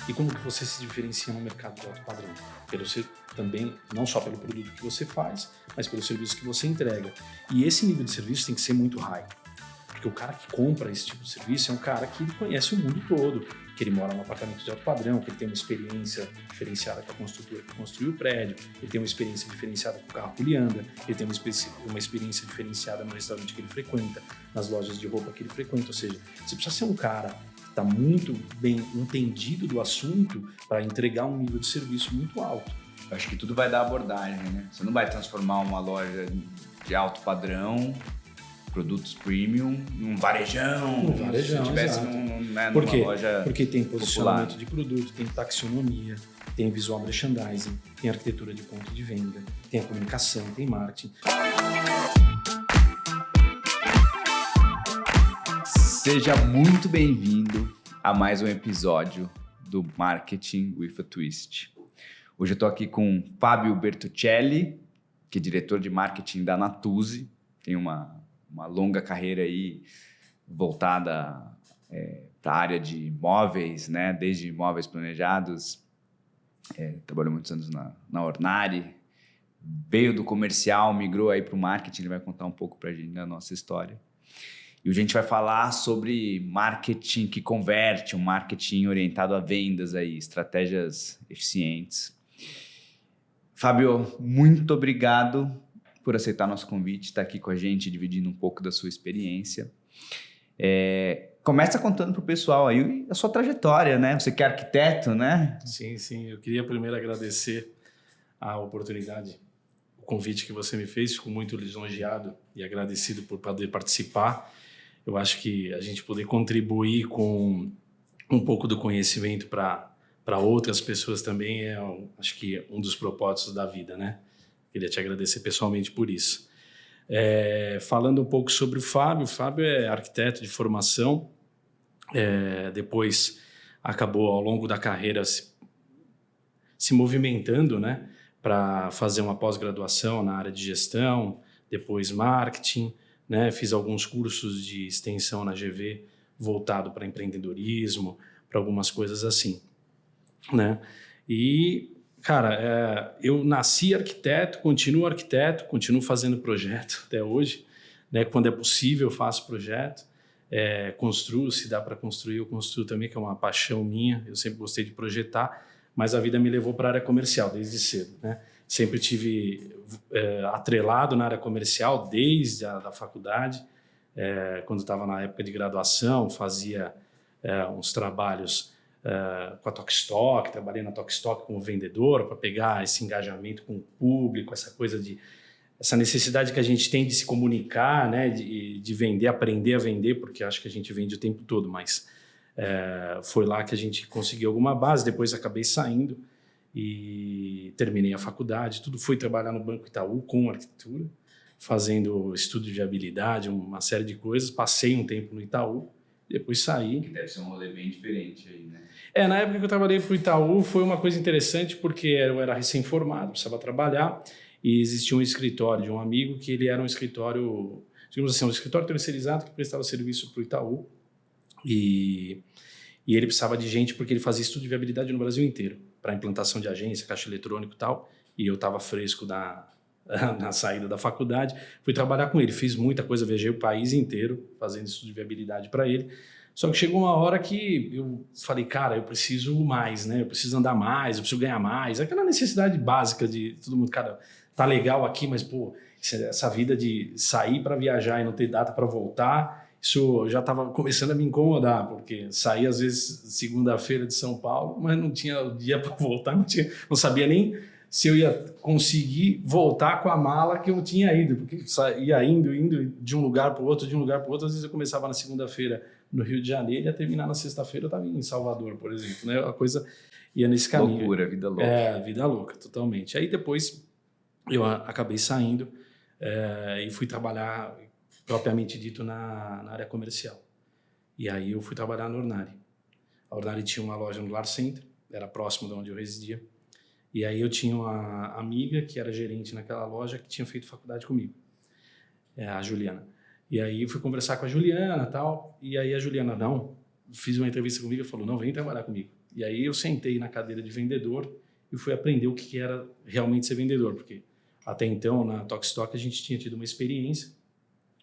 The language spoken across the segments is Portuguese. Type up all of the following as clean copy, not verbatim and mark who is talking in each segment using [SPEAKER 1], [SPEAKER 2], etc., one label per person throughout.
[SPEAKER 1] E como que você se diferencia no mercado de alto padrão? Também, não só pelo produto que você faz, mas pelo serviço que você entrega. E esse nível de serviço tem que ser muito high. Porque o cara que compra esse tipo de serviço é um cara que conhece o mundo todo, que ele mora num apartamento de alto padrão, que ele tem uma experiência diferenciada com a construtora que construiu o prédio, ele tem uma experiência diferenciada com o carro que ele anda, ele tem uma experiência diferenciada no restaurante que ele frequenta, nas lojas de roupa que ele frequenta. Ou seja, você precisa ser um cara que está muito bem entendido do assunto para entregar um nível de serviço muito alto.
[SPEAKER 2] Eu acho que tudo vai dar abordagem, né? Você não vai transformar uma loja de alto padrão, produtos premium, num varejão. Se tivesse numa loja
[SPEAKER 1] Porque tem posicionamento
[SPEAKER 2] popular
[SPEAKER 1] de produto, tem taxonomia, tem visual merchandising, tem arquitetura de ponto de venda, tem a comunicação, tem marketing.
[SPEAKER 2] Seja muito bem-vindo a mais um episódio do Marketing with a Twist. Hoje eu estou aqui com Fábio Bertuccelli, que é diretor de marketing da Natuzzi. Tem uma longa carreira aí voltada para a área de imóveis, né? Desde imóveis planejados. Trabalhou muitos anos na Ornari. Veio do comercial, migrou aí para o marketing. Ele vai contar um pouco para a gente da nossa história. E hoje a gente vai falar sobre marketing que converte, um marketing orientado a vendas, aí, estratégias eficientes. Fábio, muito obrigado por aceitar nosso convite, estar aqui com a gente, dividindo um pouco da sua experiência. Começa contando para o pessoal aí a sua trajetória, né? Você que é arquiteto, né?
[SPEAKER 1] Sim. Eu queria primeiro agradecer a oportunidade, o convite que você me fez. Fico muito lisonjeado e agradecido por poder participar. Eu acho que a gente poder contribuir com um pouco do conhecimento para outras pessoas também acho que um dos propósitos da vida, né? Queria te agradecer pessoalmente por isso. Falando um pouco sobre o Fábio é arquiteto de formação, depois acabou ao longo da carreira se movimentando, né, para fazer uma pós-graduação na área de gestão, depois marketing, né, fiz alguns cursos de extensão na GV voltado para empreendedorismo, para algumas coisas assim, né? E, cara, eu nasci arquiteto, continuo fazendo projeto até hoje, né? Quando é possível eu faço projeto, construo, se dá para construir, eu construo também, que é uma paixão minha. Eu sempre gostei de projetar, mas a vida me levou para a área comercial desde cedo, né? Sempre tive atrelado na área comercial desde a faculdade. Quando estava na época de graduação, fazia uns trabalhos com a Tokstok, trabalhei na Tokstok como vendedor para pegar esse engajamento com o público, essa necessidade que a gente tem de se comunicar, né, de vender, aprender a vender, porque acho que a gente vende o tempo todo, mas foi lá que a gente conseguiu alguma base. Depois acabei saindo e terminei a faculdade, fui trabalhar no Banco Itaú com arquitetura, fazendo estudo de viabilidade, uma série de coisas. Passei um tempo no Itaú, depois saí.
[SPEAKER 2] Que deve ser um rolê bem diferente aí, né?
[SPEAKER 1] Na época que eu trabalhei para o Itaú foi uma coisa interessante, porque eu era recém-formado, precisava trabalhar, e existia um escritório de um amigo que ele era um escritório, digamos assim, um escritório terceirizado que prestava serviço para o Itaú, e ele precisava de gente porque ele fazia estudo de viabilidade no Brasil inteiro, para implantação de agência, caixa eletrônico e tal, e eu estava fresco na saída da faculdade, fui trabalhar com ele, fiz muita coisa, viajei o país inteiro fazendo estudo de viabilidade para ele. Só que chegou uma hora que eu falei, cara, eu preciso mais, né? Eu preciso andar mais, eu preciso ganhar mais. Aquela necessidade básica de todo mundo, cara, tá legal aqui, mas, pô, essa vida de sair para viajar e não ter data para voltar, isso já estava começando a me incomodar, porque saía às vezes segunda-feira de São Paulo, mas não tinha o dia para voltar, não sabia nem se eu ia conseguir voltar com a mala que eu tinha ido, porque ia indo de um lugar para o outro, às vezes eu começava na segunda-feira no Rio de Janeiro e ia terminar na sexta-feira, eu estava em Salvador, por exemplo, né? A coisa ia nesse caminho.
[SPEAKER 2] Loucura, vida louca.
[SPEAKER 1] Vida louca, totalmente. Aí depois eu acabei saindo e fui trabalhar, propriamente dito, na área comercial. E aí eu fui trabalhar na Ornari. A Ornari tinha uma loja no Lar Center, era próximo de onde eu residia. E aí eu tinha uma amiga que era gerente naquela loja que tinha feito faculdade comigo, a Juliana. E aí eu fui conversar com a Juliana e tal, e aí a Juliana, fiz uma entrevista comigo e falou, não, vem trabalhar comigo. E aí eu sentei na cadeira de vendedor e fui aprender o que era realmente ser vendedor, porque até então na Tokstok a gente tinha tido uma experiência,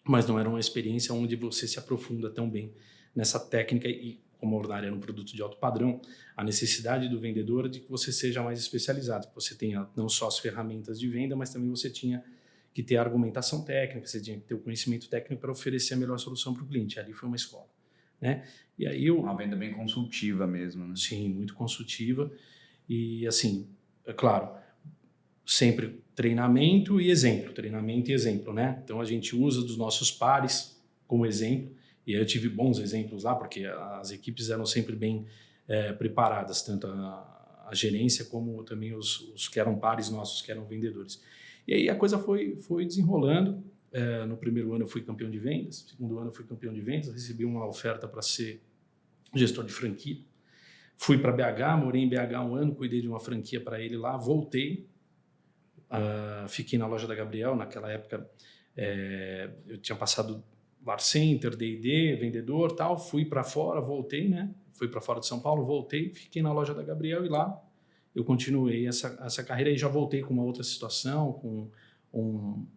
[SPEAKER 1] mas não era uma experiência onde você se aprofunda tão bem nessa técnica e como a Ordinary era um produto de alto padrão, a necessidade do vendedor é de que você seja mais especializado, que você tenha não só as ferramentas de venda, mas também você tinha que ter a argumentação técnica, você tinha que ter o conhecimento técnico para oferecer a melhor solução para o cliente. Ali foi uma escola, né? E aí
[SPEAKER 2] uma venda bem consultiva mesmo, né?
[SPEAKER 1] Sim, muito consultiva. E assim, é claro, sempre treinamento e exemplo, né? Então a gente usa dos nossos pares como exemplo. E aí eu tive bons exemplos lá, porque as equipes eram sempre bem preparadas, tanto a gerência como também os que eram pares nossos, que eram vendedores. E aí a coisa foi desenrolando. No primeiro ano eu fui campeão de vendas, no segundo ano eu fui campeão de vendas, recebi uma oferta para ser gestor de franquia. Fui para BH, morei em BH um ano, cuidei de uma franquia para ele lá, voltei, fiquei na loja da Gabriel. Naquela época eu tinha passado Bar Center, D&D, vendedor, tal, fui para fora, voltei, né? Fui para fora de São Paulo, voltei, fiquei na loja da Gabriel e lá eu continuei essa carreira e já voltei com uma outra situação, com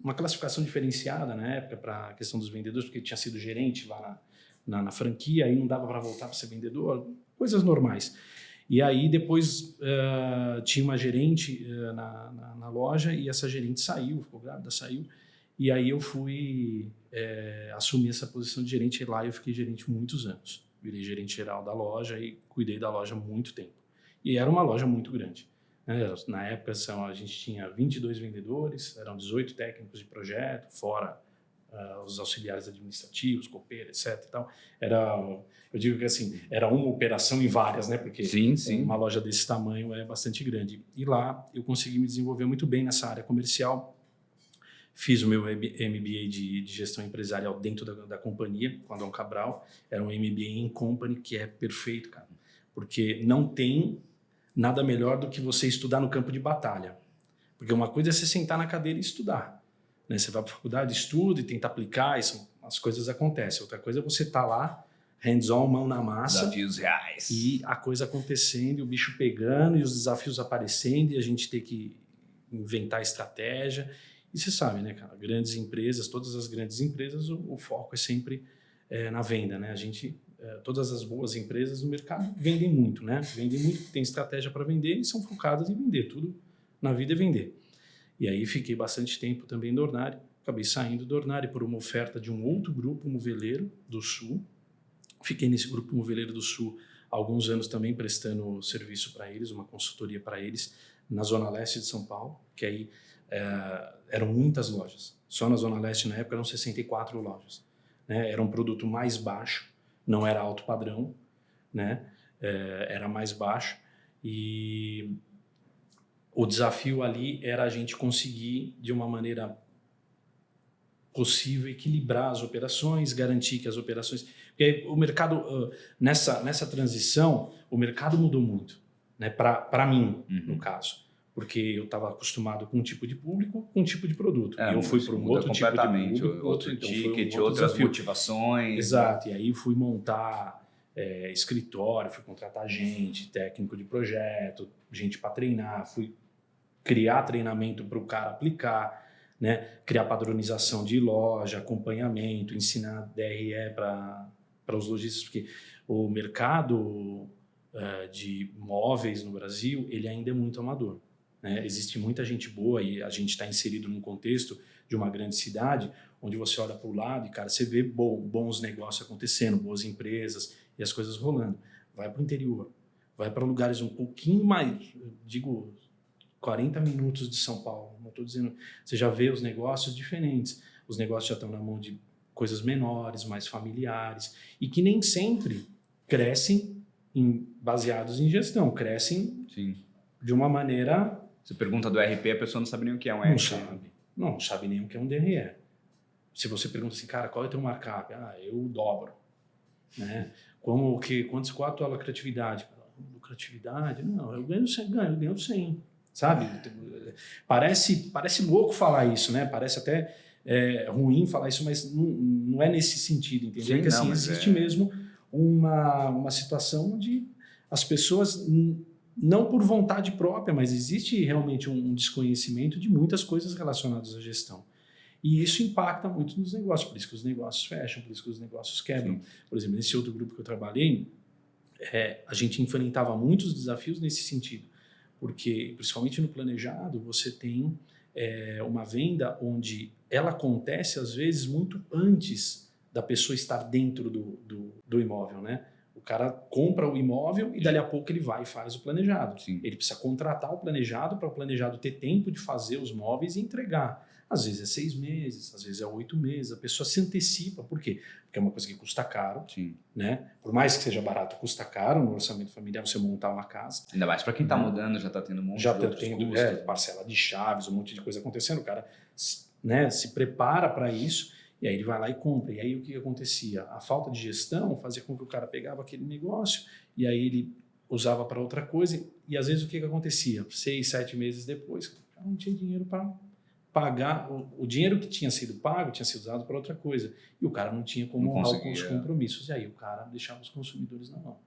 [SPEAKER 1] uma classificação diferenciada na época para a questão dos vendedores, porque eu tinha sido gerente lá na franquia, aí não dava para voltar para ser vendedor, coisas normais. E aí depois tinha uma gerente na loja e essa gerente saiu, ficou grávida, saiu. E aí eu fui assumir essa posição de gerente, e lá eu fiquei gerente muitos anos. Virei gerente geral da loja e cuidei da loja muito tempo. E era uma loja muito grande, né? Na época a gente tinha 22 vendedores, eram 18 técnicos de projeto, fora os auxiliares administrativos, copeira, etc. E tal. Eu digo que assim, era uma operação em várias, né? Porque
[SPEAKER 2] sim.
[SPEAKER 1] Uma loja desse tamanho é bastante grande. E lá eu consegui me desenvolver muito bem nessa área comercial. Fiz o meu MBA de gestão empresarial dentro da companhia, com a Dom Cabral. Era um MBA em company, que é perfeito, cara. Porque não tem nada melhor do que você estudar no campo de batalha. Porque uma coisa é você sentar na cadeira e estudar, né? Você vai para a faculdade, estuda e tenta aplicar, as coisas acontecem. Outra coisa é você estar lá, hands-on, mão na massa.
[SPEAKER 2] Desafios reais.
[SPEAKER 1] E a coisa acontecendo, e o bicho pegando, e os desafios aparecendo, e a gente ter que inventar estratégia. E você sabe, né, cara, grandes empresas, todas as grandes empresas, o foco é sempre na venda, né? Todas as boas empresas no mercado vendem muito, né? Vendem muito, tem estratégia para vender e são focadas em vender. Tudo na vida é vender. E aí fiquei bastante tempo também no Ordinary. Acabei saindo do Ordinary por uma oferta de um outro grupo moveleiro do Sul. Fiquei nesse grupo moveleiro do Sul há alguns anos também prestando serviço para eles, uma consultoria para eles na Zona Leste de São Paulo, que aí eram muitas lojas. Só na Zona Leste, na época, eram 64 lojas. Né? Era um produto mais baixo, não era alto padrão, né? Era mais baixo. E o desafio ali era a gente conseguir, de uma maneira possível, equilibrar as operações, garantir que as operações... Porque o mercado, nessa transição, o mercado mudou muito, né? Para mim, no caso. Porque eu estava acostumado com um tipo de público, com um tipo de produto. E eu fui para um outro tipo de público.
[SPEAKER 2] Outro ticket, outras
[SPEAKER 1] desafio.
[SPEAKER 2] Motivações.
[SPEAKER 1] Exato. E aí fui montar escritório, fui contratar gente, técnico de projeto, gente para treinar, fui criar treinamento para o cara aplicar, né? Criar padronização de loja, acompanhamento, ensinar DRE para os lojistas, porque o mercado de móveis no Brasil, ele ainda é muito amador. Né? Existe muita gente boa e a gente está inserido num contexto de uma grande cidade onde você olha para o lado e, cara, você vê bons negócios acontecendo, boas empresas e as coisas rolando. Vai para o interior, vai para lugares um pouquinho mais, digo, 40 minutos de São Paulo. Não estou dizendo, você já vê os negócios diferentes. Os negócios já estão na mão de coisas menores, mais familiares e que nem sempre crescem baseados em gestão, crescem de uma maneira...
[SPEAKER 2] Você pergunta do RP, a pessoa não sabe nem o que é um RP.
[SPEAKER 1] Não sabe nem o que é um DRE. Se você pergunta assim, cara, qual é o teu markup? Eu dobro. Né? Qual a tua lucratividade? Lucratividade? Não, eu ganho 100. Sabe? Parece louco falar isso, né? Parece até ruim falar isso, mas não é nesse sentido, entendeu? Porque assim, existe mesmo uma situação onde as pessoas, não por vontade própria, mas existe realmente um desconhecimento de muitas coisas relacionadas à gestão. E isso impacta muito nos negócios, por isso que os negócios fecham, por isso que os negócios quebram. Sim. Por exemplo, nesse outro grupo que eu trabalhei, a gente enfrentava muitos desafios nesse sentido, porque, principalmente no planejado, você tem uma venda onde ela acontece, às vezes, muito antes da pessoa estar dentro do imóvel, né? O cara compra o imóvel e dali a pouco ele vai e faz o planejado. Sim. Ele precisa contratar o planejado para o planejado ter tempo de fazer os móveis e entregar. Às vezes é 6 meses, às vezes é 8 meses. A pessoa se antecipa. Por quê? Porque é uma coisa que custa caro. Sim. Né? Por mais que seja barato, custa caro no orçamento familiar você montar uma casa.
[SPEAKER 2] Ainda mais para quem está mudando, já está tendo um monte de outros custos.
[SPEAKER 1] Parcela de chaves, um monte de coisa acontecendo. O cara, né, se prepara para isso. E aí ele vai lá e compra. E aí o que acontecia? A falta de gestão fazia com que o cara pegava aquele negócio e aí ele usava para outra coisa. E às vezes o que acontecia? 6, 7 meses depois, o cara não tinha dinheiro para pagar. O dinheiro que tinha sido pago tinha sido usado para outra coisa. E o cara não tinha como honrar os compromissos. E aí o cara deixava os consumidores na mão.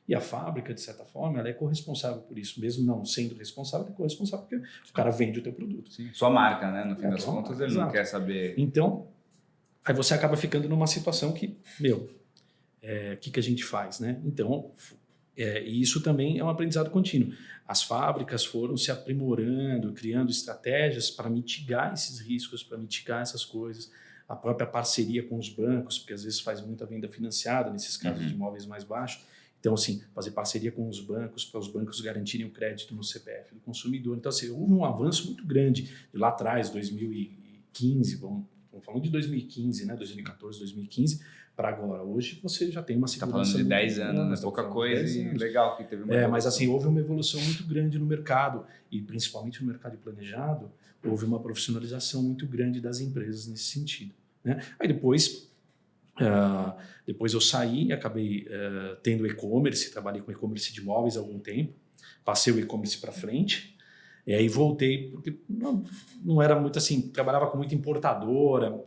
[SPEAKER 1] E a fábrica, de certa forma, ela é corresponsável por isso. Mesmo não sendo responsável, é corresponsável porque o cara vende o teu produto.
[SPEAKER 2] Sim. Sua marca, né? No fim das contas, ele não quer saber...
[SPEAKER 1] Então... Aí você acaba ficando numa situação que, que a gente faz, né? Então, e isso também é um aprendizado contínuo. As fábricas foram se aprimorando, criando estratégias para mitigar esses riscos, para mitigar essas coisas. A própria parceria com os bancos, porque às vezes faz muita venda financiada, nesses casos de imóveis mais baixos. Então, assim, fazer parceria com os bancos, para os bancos garantirem o crédito no CPF do consumidor. Então, assim, houve um avanço muito grande de lá atrás, 2015, Estamos falando de 2015, né? 2014, 2015, para agora. Hoje você já tem uma segurança...
[SPEAKER 2] Está falando de 10 anos, né? Pouca coisa e legal que teve uma evolução.
[SPEAKER 1] Mas assim, houve uma evolução muito grande no mercado e principalmente no mercado planejado, houve uma profissionalização muito grande das empresas nesse sentido, né? Aí depois eu saí e acabei tendo e-commerce, trabalhei com e-commerce de imóveis há algum tempo, passei o e-commerce para frente. E aí voltei, porque não era muito assim, trabalhava com muita importadora.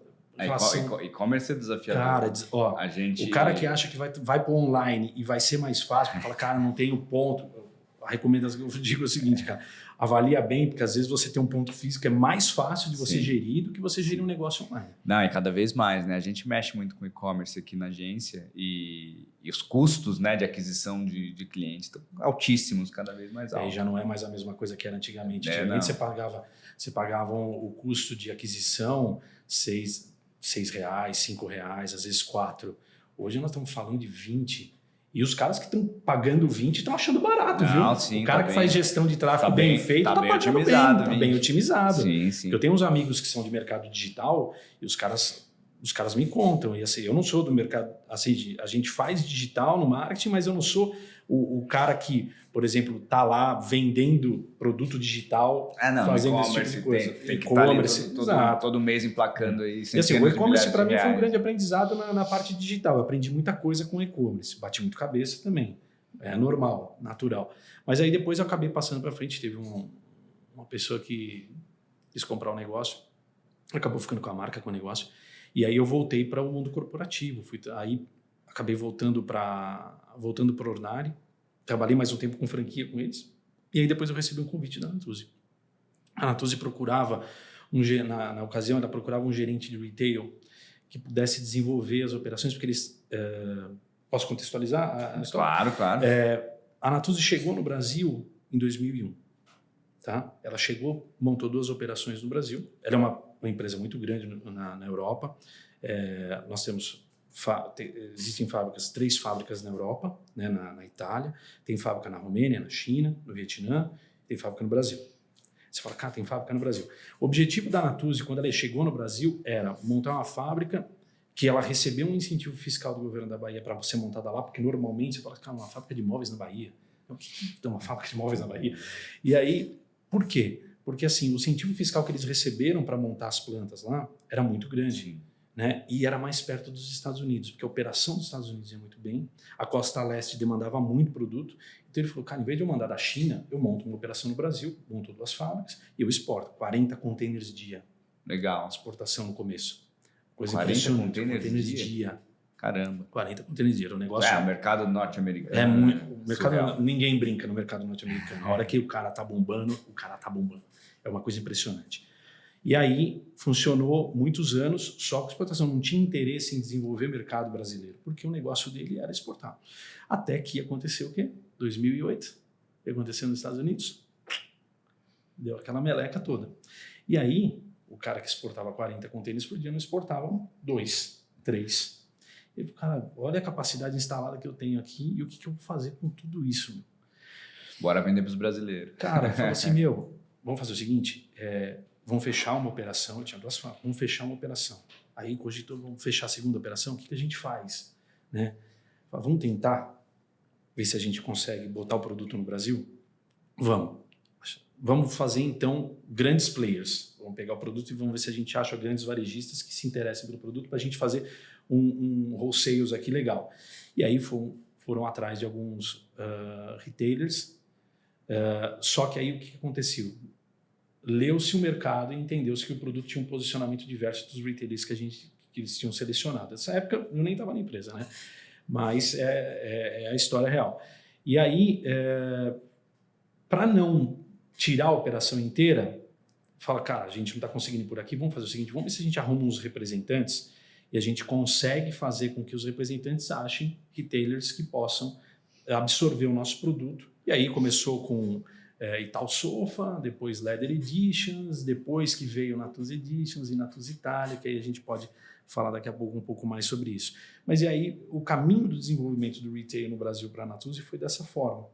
[SPEAKER 2] E-commerce é desafiador.
[SPEAKER 1] Cara, o cara que acha que vai para o online e vai ser mais fácil, fala, cara, não tenho ponto. A recomendação que eu digo é o seguinte, cara, avalia bem, porque às vezes você tem um ponto físico, é mais fácil de você gerir do que você gerir um negócio online.
[SPEAKER 2] Não, e cada vez mais, né? A gente mexe muito com e-commerce aqui na agência e os custos, né, de aquisição de clientes estão altíssimos, cada vez mais altos.
[SPEAKER 1] Aí já não é mais a mesma coisa que era antigamente. Antigamente você pagava o custo de aquisição R$6, R$5, às vezes 4. Hoje nós estamos falando de 20. E os caras que estão pagando 20 estão achando barato, viu?
[SPEAKER 2] Sim,
[SPEAKER 1] o cara que faz gestão de tráfego bem feito está pagando otimizado, está bem otimizado.
[SPEAKER 2] Sim, sim.
[SPEAKER 1] Eu tenho uns amigos que são de mercado digital e os caras me contam. E assim, eu não sou do mercado... Assim, a gente faz digital no marketing, mas eu não sou o cara que, por exemplo, está lá vendendo produto digital, fazendo esse tipo de coisa.
[SPEAKER 2] Tem que estar ali todo mês emplacando aí.
[SPEAKER 1] E assim, o e-commerce para mim foi um grande aprendizado na parte digital. Eu aprendi muita coisa com e-commerce. Bati muito cabeça também. É normal, natural. Mas aí depois eu acabei passando para frente. Teve uma pessoa que quis comprar um negócio, acabou ficando com a marca, com o negócio. E aí eu voltei para o mundo corporativo. Aí acabei voltando para o Ornari. Trabalhei mais um tempo com franquia com eles. E aí depois eu recebi um convite da Natuzzi. A Natuzzi procurava, na ocasião, ela procurava um gerente de retail que pudesse desenvolver as operações, porque eles... posso contextualizar a história?
[SPEAKER 2] Claro.
[SPEAKER 1] A Natuzzi chegou no Brasil em 2001. Tá? Ela chegou, montou 2 operações no Brasil. Ela é uma empresa muito grande na Europa. Nós temos... Existem 3 fábricas na Europa, né, na Itália, tem fábrica na Romênia, na China, no Vietnã, tem fábrica no Brasil. Você fala, cara, tem fábrica no Brasil. O objetivo da Natuzzi, quando ela chegou no Brasil, era montar uma fábrica que ela recebeu um incentivo fiscal do governo da Bahia para ser montada lá, porque normalmente você fala, cara, uma fábrica de móveis na Bahia. O que é uma fábrica de móveis na Bahia? E aí, por quê? Porque assim, o incentivo fiscal que eles receberam para montar as plantas lá era muito grande. Né? E era mais perto dos Estados Unidos, porque a operação dos Estados Unidos ia muito bem, a costa leste demandava muito produto, então ele falou, cara, em vez de eu mandar da China, eu monto uma operação no Brasil, monto 2 fábricas e eu exporto 40 containers dia.
[SPEAKER 2] Legal.
[SPEAKER 1] Exportação no começo. Coisa
[SPEAKER 2] 40
[SPEAKER 1] impressionante.
[SPEAKER 2] containers de dia? Caramba.
[SPEAKER 1] 40 containers dia, era um negócio...
[SPEAKER 2] o mercado norte-americano.
[SPEAKER 1] O mercado, ninguém brinca no mercado norte-americano. A hora que o cara tá bombando, o cara tá bombando. É uma coisa impressionante. E aí funcionou muitos anos, só que a exportação não tinha interesse em desenvolver mercado brasileiro, porque o negócio dele era exportar. Até que aconteceu o quê? 2008. O que aconteceu nos Estados Unidos? Deu aquela meleca toda. E aí, o cara que exportava 40 contêineres por dia não exportava 2, 3. E ele falou, cara, olha a capacidade instalada que eu tenho aqui e o que eu vou fazer com tudo isso.
[SPEAKER 2] Bora vender para os brasileiros.
[SPEAKER 1] Cara, falou assim, vamos fazer o seguinte, vamos fechar uma operação, eu tinha 2 falas, vamos fechar uma operação. Aí cogitou, vamos fechar a segunda operação, o que a gente faz? Né? Falei, vamos tentar ver se a gente consegue botar o produto no Brasil? Vamos fazer então grandes players. Vamos pegar o produto e vamos ver se a gente acha grandes varejistas que se interessem pelo produto para a gente fazer um wholesale aqui legal. E aí foram atrás de alguns retailers, só que aí o que aconteceu? Leu-se o mercado e entendeu-se que o produto tinha um posicionamento diverso dos retailers que eles tinham selecionado. Nessa época eu nem estava na empresa, né? Mas é a história real. E aí, para não tirar a operação inteira, fala, cara, a gente não está conseguindo ir por aqui, vamos fazer o seguinte, vamos ver se a gente arruma uns representantes e a gente consegue fazer com que os representantes achem retailers que possam absorver o nosso produto. E aí começou com Ital Sofa, depois Leather Editions, depois que veio Natus Editions e Natus Italia, que aí a gente pode falar daqui a pouco um pouco mais sobre isso. Mas e aí o caminho do desenvolvimento do retail no Brasil para a Natus foi dessa forma.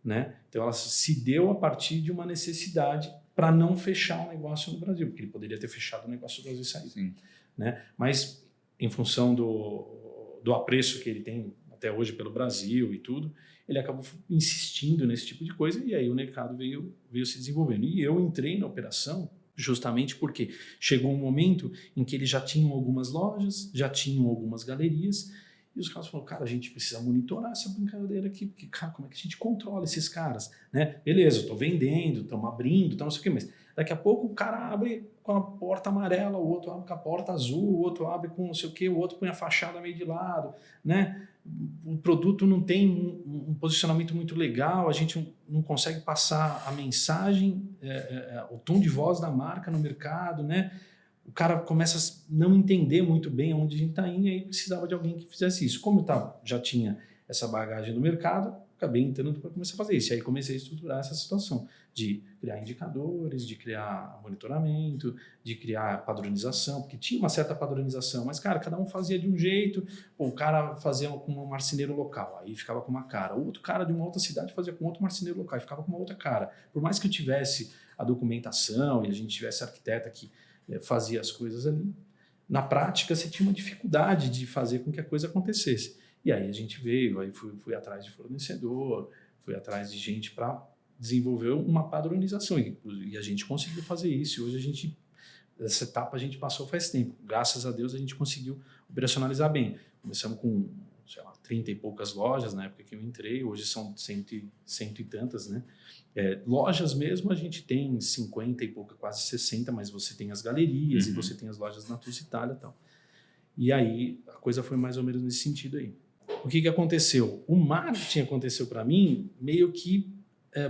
[SPEAKER 1] Né? Então ela se deu a partir de uma necessidade para não fechar o negócio no Brasil, porque ele poderia ter fechado o negócio do Brasil e saído.
[SPEAKER 2] Sim.
[SPEAKER 1] Né? Mas em função do apreço que ele tem até hoje pelo Brasil e tudo, ele acabou insistindo nesse tipo de coisa e aí o mercado veio se desenvolvendo. E eu entrei na operação justamente porque chegou um momento em que eles já tinham algumas lojas, já tinham algumas galerias. E os caras falaram, cara, a gente precisa monitorar essa brincadeira aqui, porque, cara, como é que a gente controla esses caras? Né? Beleza, eu estou vendendo, estamos abrindo, não sei o quê, mas daqui a pouco o cara abre com a porta amarela, o outro abre com a porta azul, o outro abre com não sei o quê, o outro põe a fachada meio de lado, né? O produto não tem um posicionamento muito legal, a gente não consegue passar a mensagem, o tom de voz da marca no mercado, né? O cara começa a não entender muito bem onde a gente está indo e aí precisava de alguém que fizesse isso. Como eu já tinha essa bagagem no mercado, acabei entrando para começar a fazer isso. E aí comecei a estruturar essa situação de criar indicadores, de criar monitoramento, de criar padronização, porque tinha uma certa padronização, mas, cara, cada um fazia de um jeito, o cara fazia com um marceneiro local, aí ficava com uma cara. O outro cara de uma outra cidade fazia com outro marceneiro local, e ficava com uma outra cara. Por mais que eu tivesse a documentação e a gente tivesse arquiteta que fazia as coisas ali, na prática você tinha uma dificuldade de fazer com que a coisa acontecesse. E aí a gente veio, aí fui atrás de fornecedor, fui atrás de gente para desenvolver uma padronização e a gente conseguiu fazer isso. E hoje essa etapa a gente passou faz tempo. Graças a Deus a gente conseguiu operacionalizar bem. Começamos com, sei lá, 30 e poucas lojas na época que eu entrei, hoje são cento e tantas, né? Lojas mesmo a gente tem 50 e pouca, quase 60, mas você tem as galerias e você tem as lojas Natus Italia e tal. E aí a coisa foi mais ou menos nesse sentido aí. O que aconteceu? O marketing aconteceu para mim meio que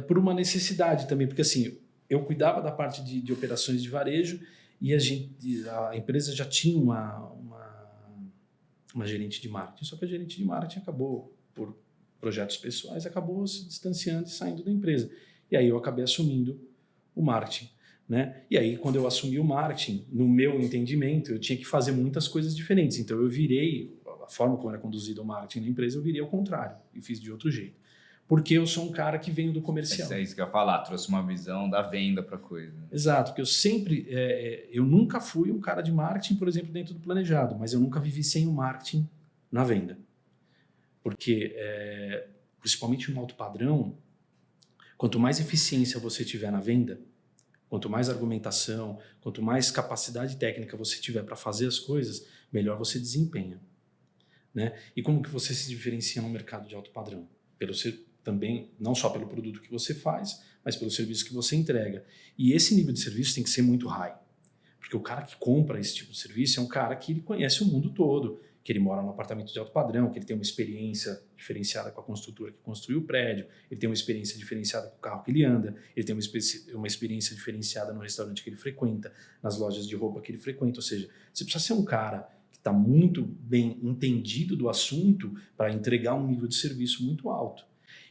[SPEAKER 1] por uma necessidade também, porque assim, eu cuidava da parte de operações de varejo e a empresa já tinha uma gerente de marketing, só que a gerente de marketing acabou, por projetos pessoais, acabou se distanciando e saindo da empresa. E aí eu acabei assumindo o marketing. Né? E aí, quando eu assumi o marketing, no meu entendimento, eu tinha que fazer muitas coisas diferentes. Então, eu virei, a forma como era conduzido o marketing na empresa, eu virei ao contrário e fiz de outro jeito. Porque eu sou um cara que venho do comercial.
[SPEAKER 2] É isso que eu ia falar, trouxe uma visão da venda para a coisa.
[SPEAKER 1] Exato, porque eu nunca fui um cara de marketing, por exemplo, dentro do planejado, mas eu nunca vivi sem o marketing na venda. Porque, principalmente no alto padrão, quanto mais eficiência você tiver na venda, quanto mais argumentação, quanto mais capacidade técnica você tiver para fazer as coisas, melhor você desempenha. Né? E como que você se diferencia no mercado de alto padrão? Também, não só pelo produto que você faz, mas pelo serviço que você entrega. E esse nível de serviço tem que ser muito high. Porque o cara que compra esse tipo de serviço é um cara que ele conhece o mundo todo, que ele mora num apartamento de alto padrão, que ele tem uma experiência diferenciada com a construtora que construiu o prédio, ele tem uma experiência diferenciada com o carro que ele anda, ele tem uma experiência diferenciada no restaurante que ele frequenta, nas lojas de roupa que ele frequenta. Ou seja, você precisa ser um cara que está muito bem entendido do assunto para entregar um nível de serviço muito alto.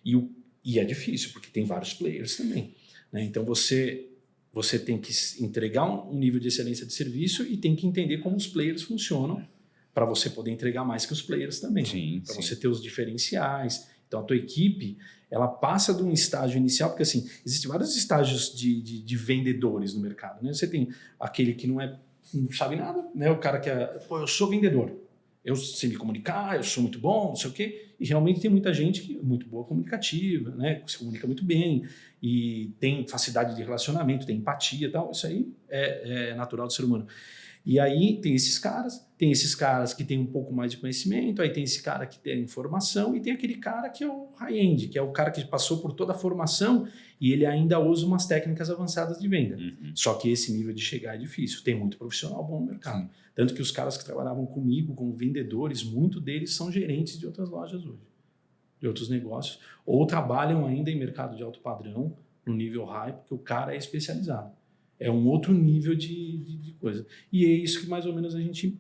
[SPEAKER 1] E é difícil, porque tem vários players também, né? Então você tem que entregar um nível de excelência de serviço e tem que entender como os players funcionam, para você poder entregar mais que os players também. Para você ter os diferenciais. Então, a tua equipe, ela passa de um estágio inicial, porque assim, existem vários estágios de vendedores no mercado, né? Você tem aquele que não sabe nada, né? O cara que eu sou vendedor, eu sei me comunicar, eu sou muito bom, não sei o quê. E realmente tem muita gente que é muito boa comunicativa, né? Se comunica muito bem e tem facilidade de relacionamento, tem empatia e tal. Isso aí é natural do ser humano. E aí tem esses caras que têm um pouco mais de conhecimento, aí tem esse cara que tem informação e tem aquele cara que é o high-end, que é o cara que passou por toda a formação e ele ainda usa umas técnicas avançadas de venda. Só que esse nível de chegar é difícil, tem muito profissional bom no mercado. Tanto que os caras que trabalhavam comigo como vendedores, muitos deles são gerentes de outras lojas hoje, de outros negócios, ou trabalham ainda em mercado de alto padrão, no nível high, porque o cara é especializado. É um outro nível de coisa. E é isso que mais ou menos a gente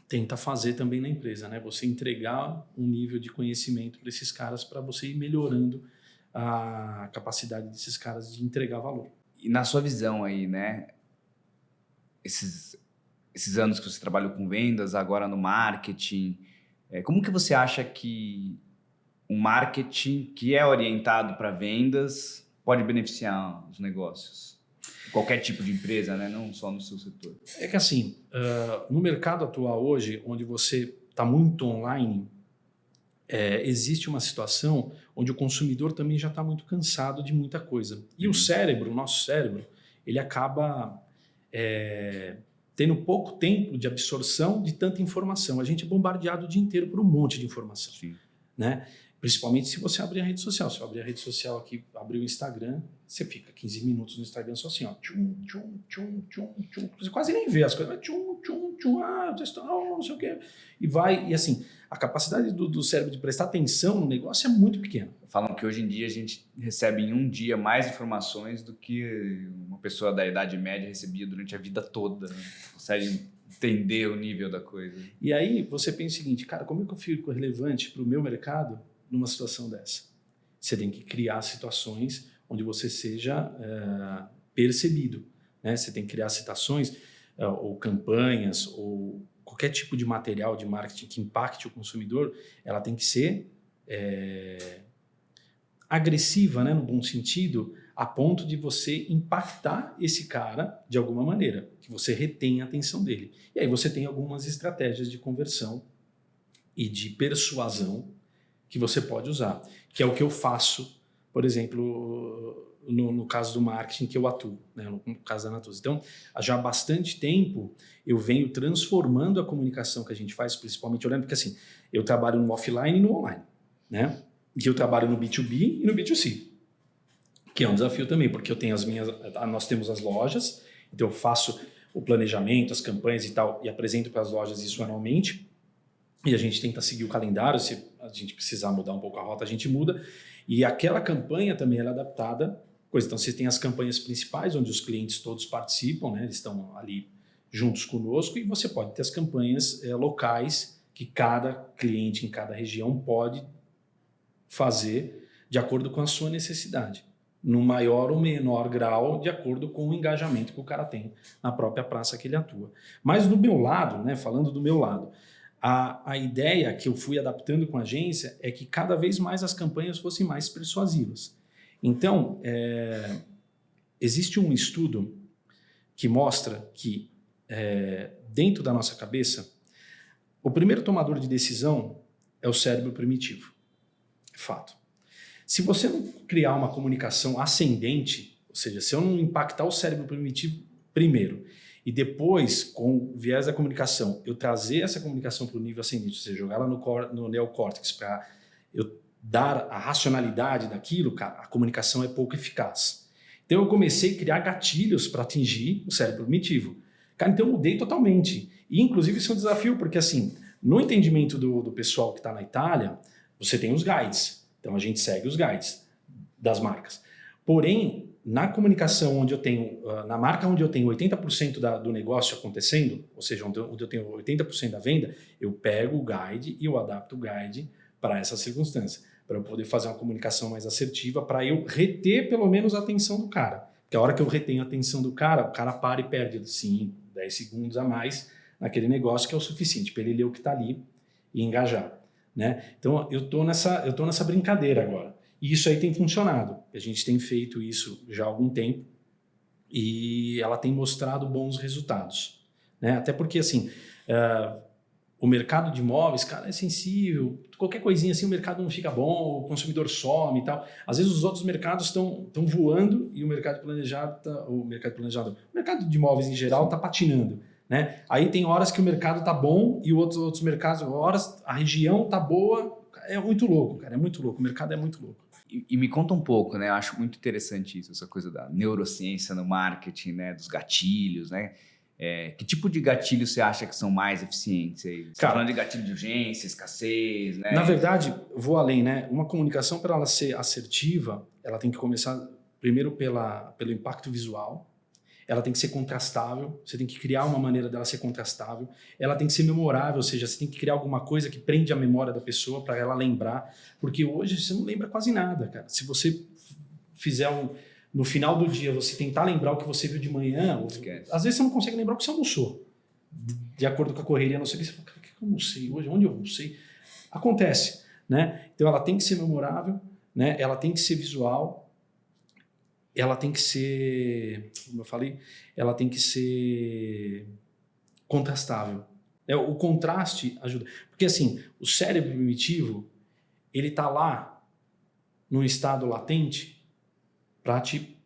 [SPEAKER 1] tenta fazer também na empresa, né? Você entregar um nível de conhecimento para esses caras, para você ir melhorando a capacidade desses caras de entregar valor.
[SPEAKER 2] E na sua visão aí, né? Esses anos que você trabalhou com vendas, agora no marketing, como que você acha que um marketing que é orientado para vendas pode beneficiar os negócios? Qualquer tipo de empresa, né? Não só no seu setor.
[SPEAKER 1] É que assim, no mercado atual hoje, onde você está muito online, existe uma situação onde o consumidor também já está muito cansado de muita coisa. E o cérebro, o nosso cérebro, ele acaba tendo pouco tempo de absorção de tanta informação. A gente é bombardeado o dia inteiro por um monte de informação. Sim. Né? Principalmente se você abrir a rede social. Se eu abrir a rede social aqui, abrir o Instagram, você fica 15 minutos no Instagram só assim, ó. Tchum, tchum, tchum, tchum, tchum. Você quase nem vê as coisas. Vai tchum, tchum, tchum, não sei o quê. E vai, e assim, a capacidade do cérebro de prestar atenção no negócio é muito pequena.
[SPEAKER 2] Falam que hoje em dia a gente recebe em um dia mais informações do que uma pessoa da Idade Média recebia durante a vida toda. Né? Consegue entender o nível da coisa.
[SPEAKER 1] E aí você pensa o seguinte, cara, como é que eu fico relevante para o meu mercado numa situação dessa? Você tem que criar situações onde você seja percebido, né? Você tem que criar situações ou campanhas ou qualquer tipo de material de marketing que impacte o consumidor, ela tem que ser agressiva, né, no bom sentido, a ponto de você impactar esse cara de alguma maneira, que você retenha a atenção dele. E aí você tem algumas estratégias de conversão e de persuasão que você pode usar, que é o que eu faço, por exemplo, no caso do marketing que eu atuo, né, no caso da Natuzzi. Então, já há bastante tempo eu venho transformando a comunicação que a gente faz, principalmente olhando, porque assim, eu trabalho no offline e no online, né? E eu trabalho no B2B e no B2C, que é um desafio também, porque eu tenho nós temos as lojas, então eu faço o planejamento, as campanhas e tal, e apresento para as lojas isso anualmente, e a gente tenta seguir o calendário, se a gente precisar mudar um pouco a rota, a gente muda, e aquela campanha também ela é adaptada, então você tem as campanhas principais, onde os clientes todos participam, né? Eles estão ali juntos conosco, e você pode ter as campanhas locais, que cada cliente em cada região pode fazer de acordo com a sua necessidade, no maior ou menor grau, de acordo com o engajamento que o cara tem na própria praça que ele atua. Mas do meu lado, né, falando do meu lado, a ideia que eu fui adaptando com a agência é que cada vez mais as campanhas fossem mais persuasivas. Então, existe um estudo que mostra que dentro da nossa cabeça, o primeiro tomador de decisão é o cérebro primitivo. Fato. Se você não criar uma comunicação ascendente, ou seja, se eu não impactar o cérebro primitivo primeiro e depois, com o viés da comunicação, eu trazer essa comunicação para o nível ascendente, ou seja, jogar ela no neocórtex para eu dar a racionalidade daquilo, cara, a comunicação é pouco eficaz. Então eu comecei a criar gatilhos para atingir o cérebro primitivo. Cara, então eu mudei totalmente. E, inclusive, isso é um desafio, porque, assim, no entendimento do pessoal que está na Itália, você tem os guides. Então, a gente segue os guides das marcas. Porém, na comunicação onde eu tenho, na marca onde eu tenho 80% do negócio acontecendo, ou seja, onde eu tenho 80% da venda, eu pego o guide e eu adapto o guide para essa circunstância, para eu poder fazer uma comunicação mais assertiva, para eu reter pelo menos a atenção do cara. Porque a hora que eu retenho a atenção do cara, o cara para e perde 5, 10 segundos a mais naquele negócio, que é o suficiente para ele ler o que está ali e engajar. Né? Então, eu tô nessa brincadeira agora. E isso aí tem funcionado. A gente tem feito isso já há algum tempo e ela tem mostrado bons resultados. Né? Até porque, assim, o mercado de imóveis, cara, é sensível. Qualquer coisinha assim, o mercado não fica bom, o consumidor some e tal. Às vezes os outros mercados estão voando e o mercado planejado, o mercado de imóveis em geral está patinando. Né? Aí tem horas que o mercado está bom e outros mercados, horas a região está boa. É muito louco, cara, é muito louco. O mercado é muito louco.
[SPEAKER 2] E me conta um pouco, né? Eu acho muito interessante isso, essa coisa da neurociência no marketing, né? Dos gatilhos, né? Que tipo de gatilhos você acha que são mais eficientes aí? Você está falando de gatilho de urgência, escassez, né?
[SPEAKER 1] Na verdade, vou além, né? Uma comunicação, para ela ser assertiva, ela tem que começar primeiro pelo impacto visual. Ela tem que ser contrastável, você tem que criar uma maneira dela ser contrastável, ela tem que ser memorável, ou seja, você tem que criar alguma coisa que prende a memória da pessoa para ela lembrar, porque hoje você não lembra quase nada, cara. Se você fizer no final do dia, você tentar lembrar o que você viu de manhã, às vezes você não consegue lembrar o que você almoçou, de acordo com a correria, não sei o que, você fala, cara, o que eu almocei hoje? Onde eu almocei? Acontece, né? Então ela tem que ser memorável, né? Ela tem que ser visual, ela tem que ser, como eu falei, ela tem que ser contrastável. O contraste ajuda. Porque assim, o cérebro primitivo, ele está lá num estado latente para te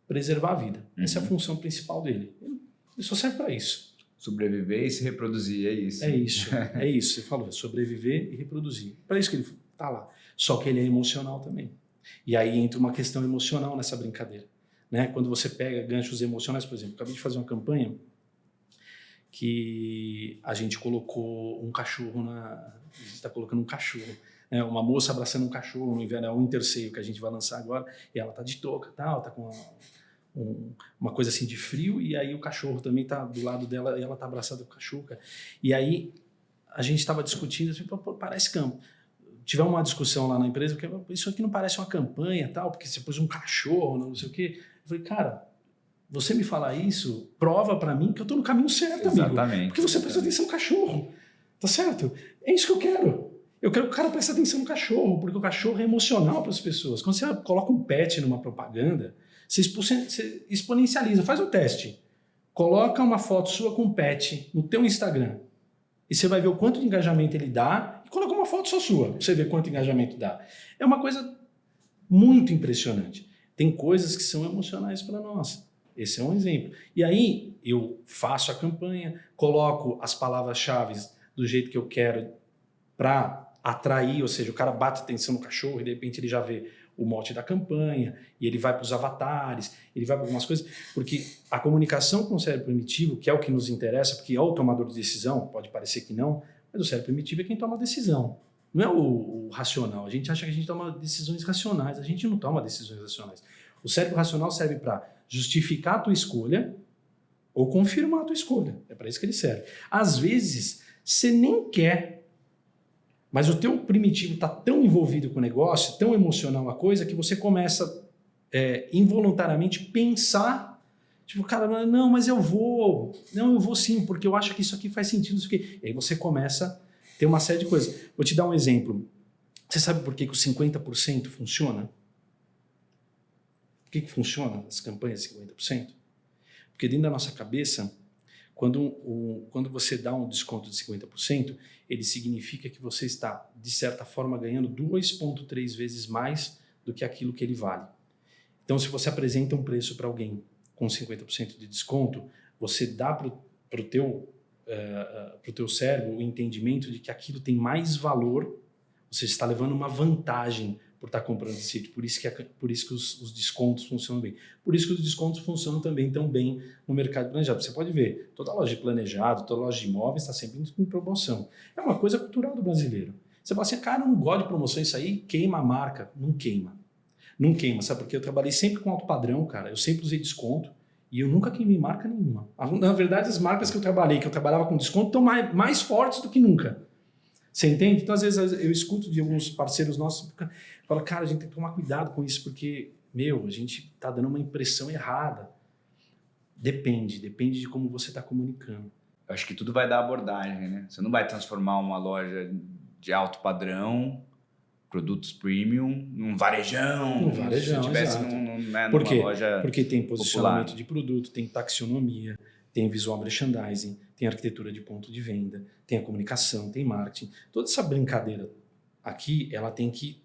[SPEAKER 1] preservar a vida. Essa é a função principal dele. Ele só serve para isso.
[SPEAKER 2] Sobreviver e se reproduzir, é isso.
[SPEAKER 1] É isso. Você falou, sobreviver e reproduzir. Para isso que ele está lá. Só que ele é emocional também. E aí entra uma questão emocional nessa brincadeira. Né? Quando você pega ganchos emocionais, por exemplo, acabei de fazer uma campanha que a gente colocou um cachorro a gente está colocando um cachorro. Né? Uma moça abraçando um cachorro no inverno, é o Winter Sale que a gente vai lançar agora, e ela está de touca, tá com uma coisa assim de frio, e aí o cachorro também está do lado dela, e ela está abraçada com o cachorro. Cara. E aí a gente estava discutindo, assim, parece campo. Tivemos uma discussão lá na empresa, porque isso aqui não parece uma campanha, tal, porque você pôs um cachorro, não sei o quê. Eu falei, cara, você me falar isso, prova para mim que eu estou no caminho certo, amigo.
[SPEAKER 2] Exatamente.
[SPEAKER 1] Porque você presta atenção no cachorro, tá certo? É isso que eu quero. Eu quero que o cara preste atenção no cachorro, porque o cachorro é emocional para as pessoas. Quando você coloca um pet numa propaganda, você exponencializa. Faz um teste. Coloca uma foto sua com um pet no teu Instagram e você vai ver o quanto de engajamento ele dá, e coloca uma foto só sua, pra você ver quanto engajamento dá. É uma coisa muito impressionante. Tem coisas que são emocionais para nós. Esse é um exemplo. E aí eu faço a campanha, coloco as palavras-chave do jeito que eu quero para atrair, ou seja, o cara bate atenção no cachorro e de repente ele já vê o mote da campanha, e ele vai para os avatares, ele vai para algumas coisas, porque a comunicação com o cérebro primitivo, que é o que nos interessa, porque é o tomador de decisão, pode parecer que não, mas o cérebro primitivo é quem toma a decisão, não é o racional. A gente acha que a gente toma decisões racionais, a gente não toma decisões racionais. O cérebro racional serve para justificar a tua escolha ou confirmar a tua escolha, é para isso que ele serve. Às vezes, você nem quer, mas o teu primitivo está tão envolvido com o negócio, tão emocional a coisa, que você começa involuntariamente pensar, tipo, cara, não, mas eu vou sim, porque eu acho que isso aqui faz sentido, isso aqui. E aí você começa a ter uma série de coisas. Vou te dar um exemplo. Você sabe por que o 50% funciona? Por que funciona as campanhas de 50%? Porque dentro da nossa cabeça, quando você dá um desconto de 50%, ele significa que você está, de certa forma, ganhando 2,3 vezes mais do que aquilo que ele vale. Então, se você apresenta um preço para alguém com 50% de desconto, você dá para o teu cérebro o entendimento de que aquilo tem mais valor, você está levando uma vantagem por estar comprando esse sítio. Por isso que os descontos funcionam bem. Por isso que os descontos funcionam também tão bem no mercado planejado. Você pode ver, toda loja de planejado, toda loja de imóveis está sempre em promoção. É uma coisa cultural do brasileiro. Você fala assim, cara, eu não gosto de promoção, isso aí queima a marca. Não queima. Não queima, sabe? Porque eu trabalhei sempre com alto padrão, cara. Eu sempre usei desconto e eu nunca queimei marca nenhuma. Na verdade, as marcas que eu trabalhava com desconto, estão mais fortes do que nunca. Você entende? Então, às vezes, eu escuto de alguns parceiros nossos, fala, cara, a gente tem que tomar cuidado com isso, porque, a gente está dando uma impressão errada. Depende de como você está comunicando.
[SPEAKER 2] Eu acho que tudo vai dar abordagem, né? Você não vai transformar uma loja de alto padrão, produtos premium, num varejão. Se tivesse numa loja
[SPEAKER 1] Porque tem posicionamento
[SPEAKER 2] popular.
[SPEAKER 1] de produto, tem taxonomia, tem visual merchandising, tem arquitetura de ponto de venda, tem a comunicação, tem marketing. Toda essa brincadeira aqui, ela tem que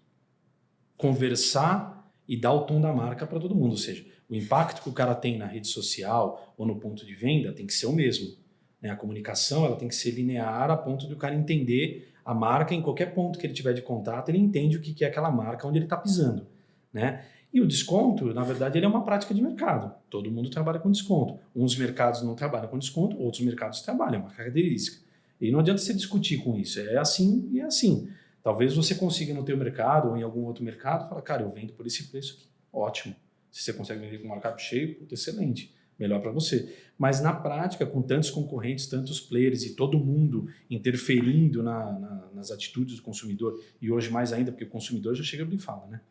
[SPEAKER 1] conversar e dar o tom da marca para todo mundo. Ou seja, o impacto que o cara tem na rede social ou no ponto de venda tem que ser o mesmo. Né? A comunicação ela tem que ser linear a ponto de o cara entender a marca em qualquer ponto que ele tiver de contato, ele entende o que é aquela marca, onde ele está pisando. Né? E o desconto, na verdade, ele é uma prática de mercado. Todo mundo trabalha com desconto. Uns mercados não trabalham com desconto, outros mercados trabalham, é uma característica. E não adianta você discutir com isso. É assim e é assim. Talvez você consiga no teu mercado ou em algum outro mercado falar, cara, eu vendo por esse preço aqui. Ótimo. Se você consegue vender com um markup cheio, puta, excelente. Melhor para você. Mas na prática, com tantos concorrentes, tantos players e todo mundo interferindo nas atitudes do consumidor, e hoje mais ainda, porque o consumidor já chega e fala, né?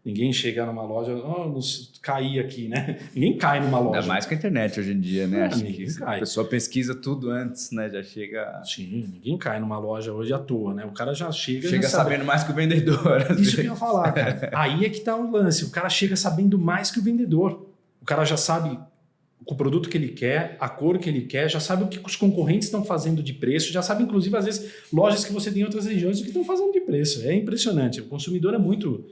[SPEAKER 1] Ninguém chega numa loja, caí aqui, né? Ninguém cai numa loja.
[SPEAKER 2] Ainda mais com a internet hoje em dia, né? Acho que
[SPEAKER 1] cai.
[SPEAKER 2] A pessoa pesquisa tudo antes, né? Já chega...
[SPEAKER 1] Sim, ninguém cai numa loja hoje à toa, né? O cara já chega...
[SPEAKER 2] Chega sabendo mais que o vendedor.
[SPEAKER 1] Isso que eu ia falar, cara. Aí é que tá o lance. O cara chega sabendo mais que o vendedor. O cara já sabe o produto que ele quer, a cor que ele quer, já sabe o que os concorrentes estão fazendo de preço, já sabe, inclusive, às vezes, lojas que você tem em outras regiões o que estão fazendo de preço. É impressionante. O consumidor é muito...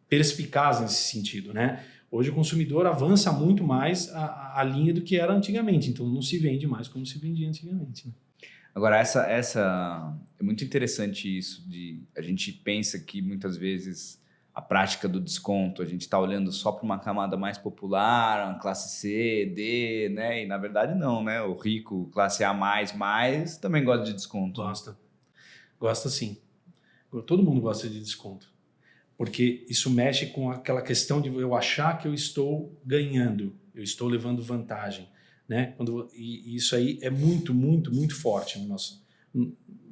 [SPEAKER 1] perspicaz nesse sentido, né? Hoje o consumidor avança muito mais a linha do que era antigamente, então não se vende mais como se vendia antigamente. Né?
[SPEAKER 2] Agora, essa é muito interessante isso, a gente pensa que muitas vezes a prática do desconto, a gente está olhando só para uma camada mais popular, uma classe C, D, né? E na verdade não, né? O rico, classe A++, também gosta de desconto.
[SPEAKER 1] Gosta sim. Todo mundo gosta de desconto. Porque isso mexe com aquela questão de eu achar que eu estou ganhando, eu estou levando vantagem. Né? E isso aí é muito, muito, muito forte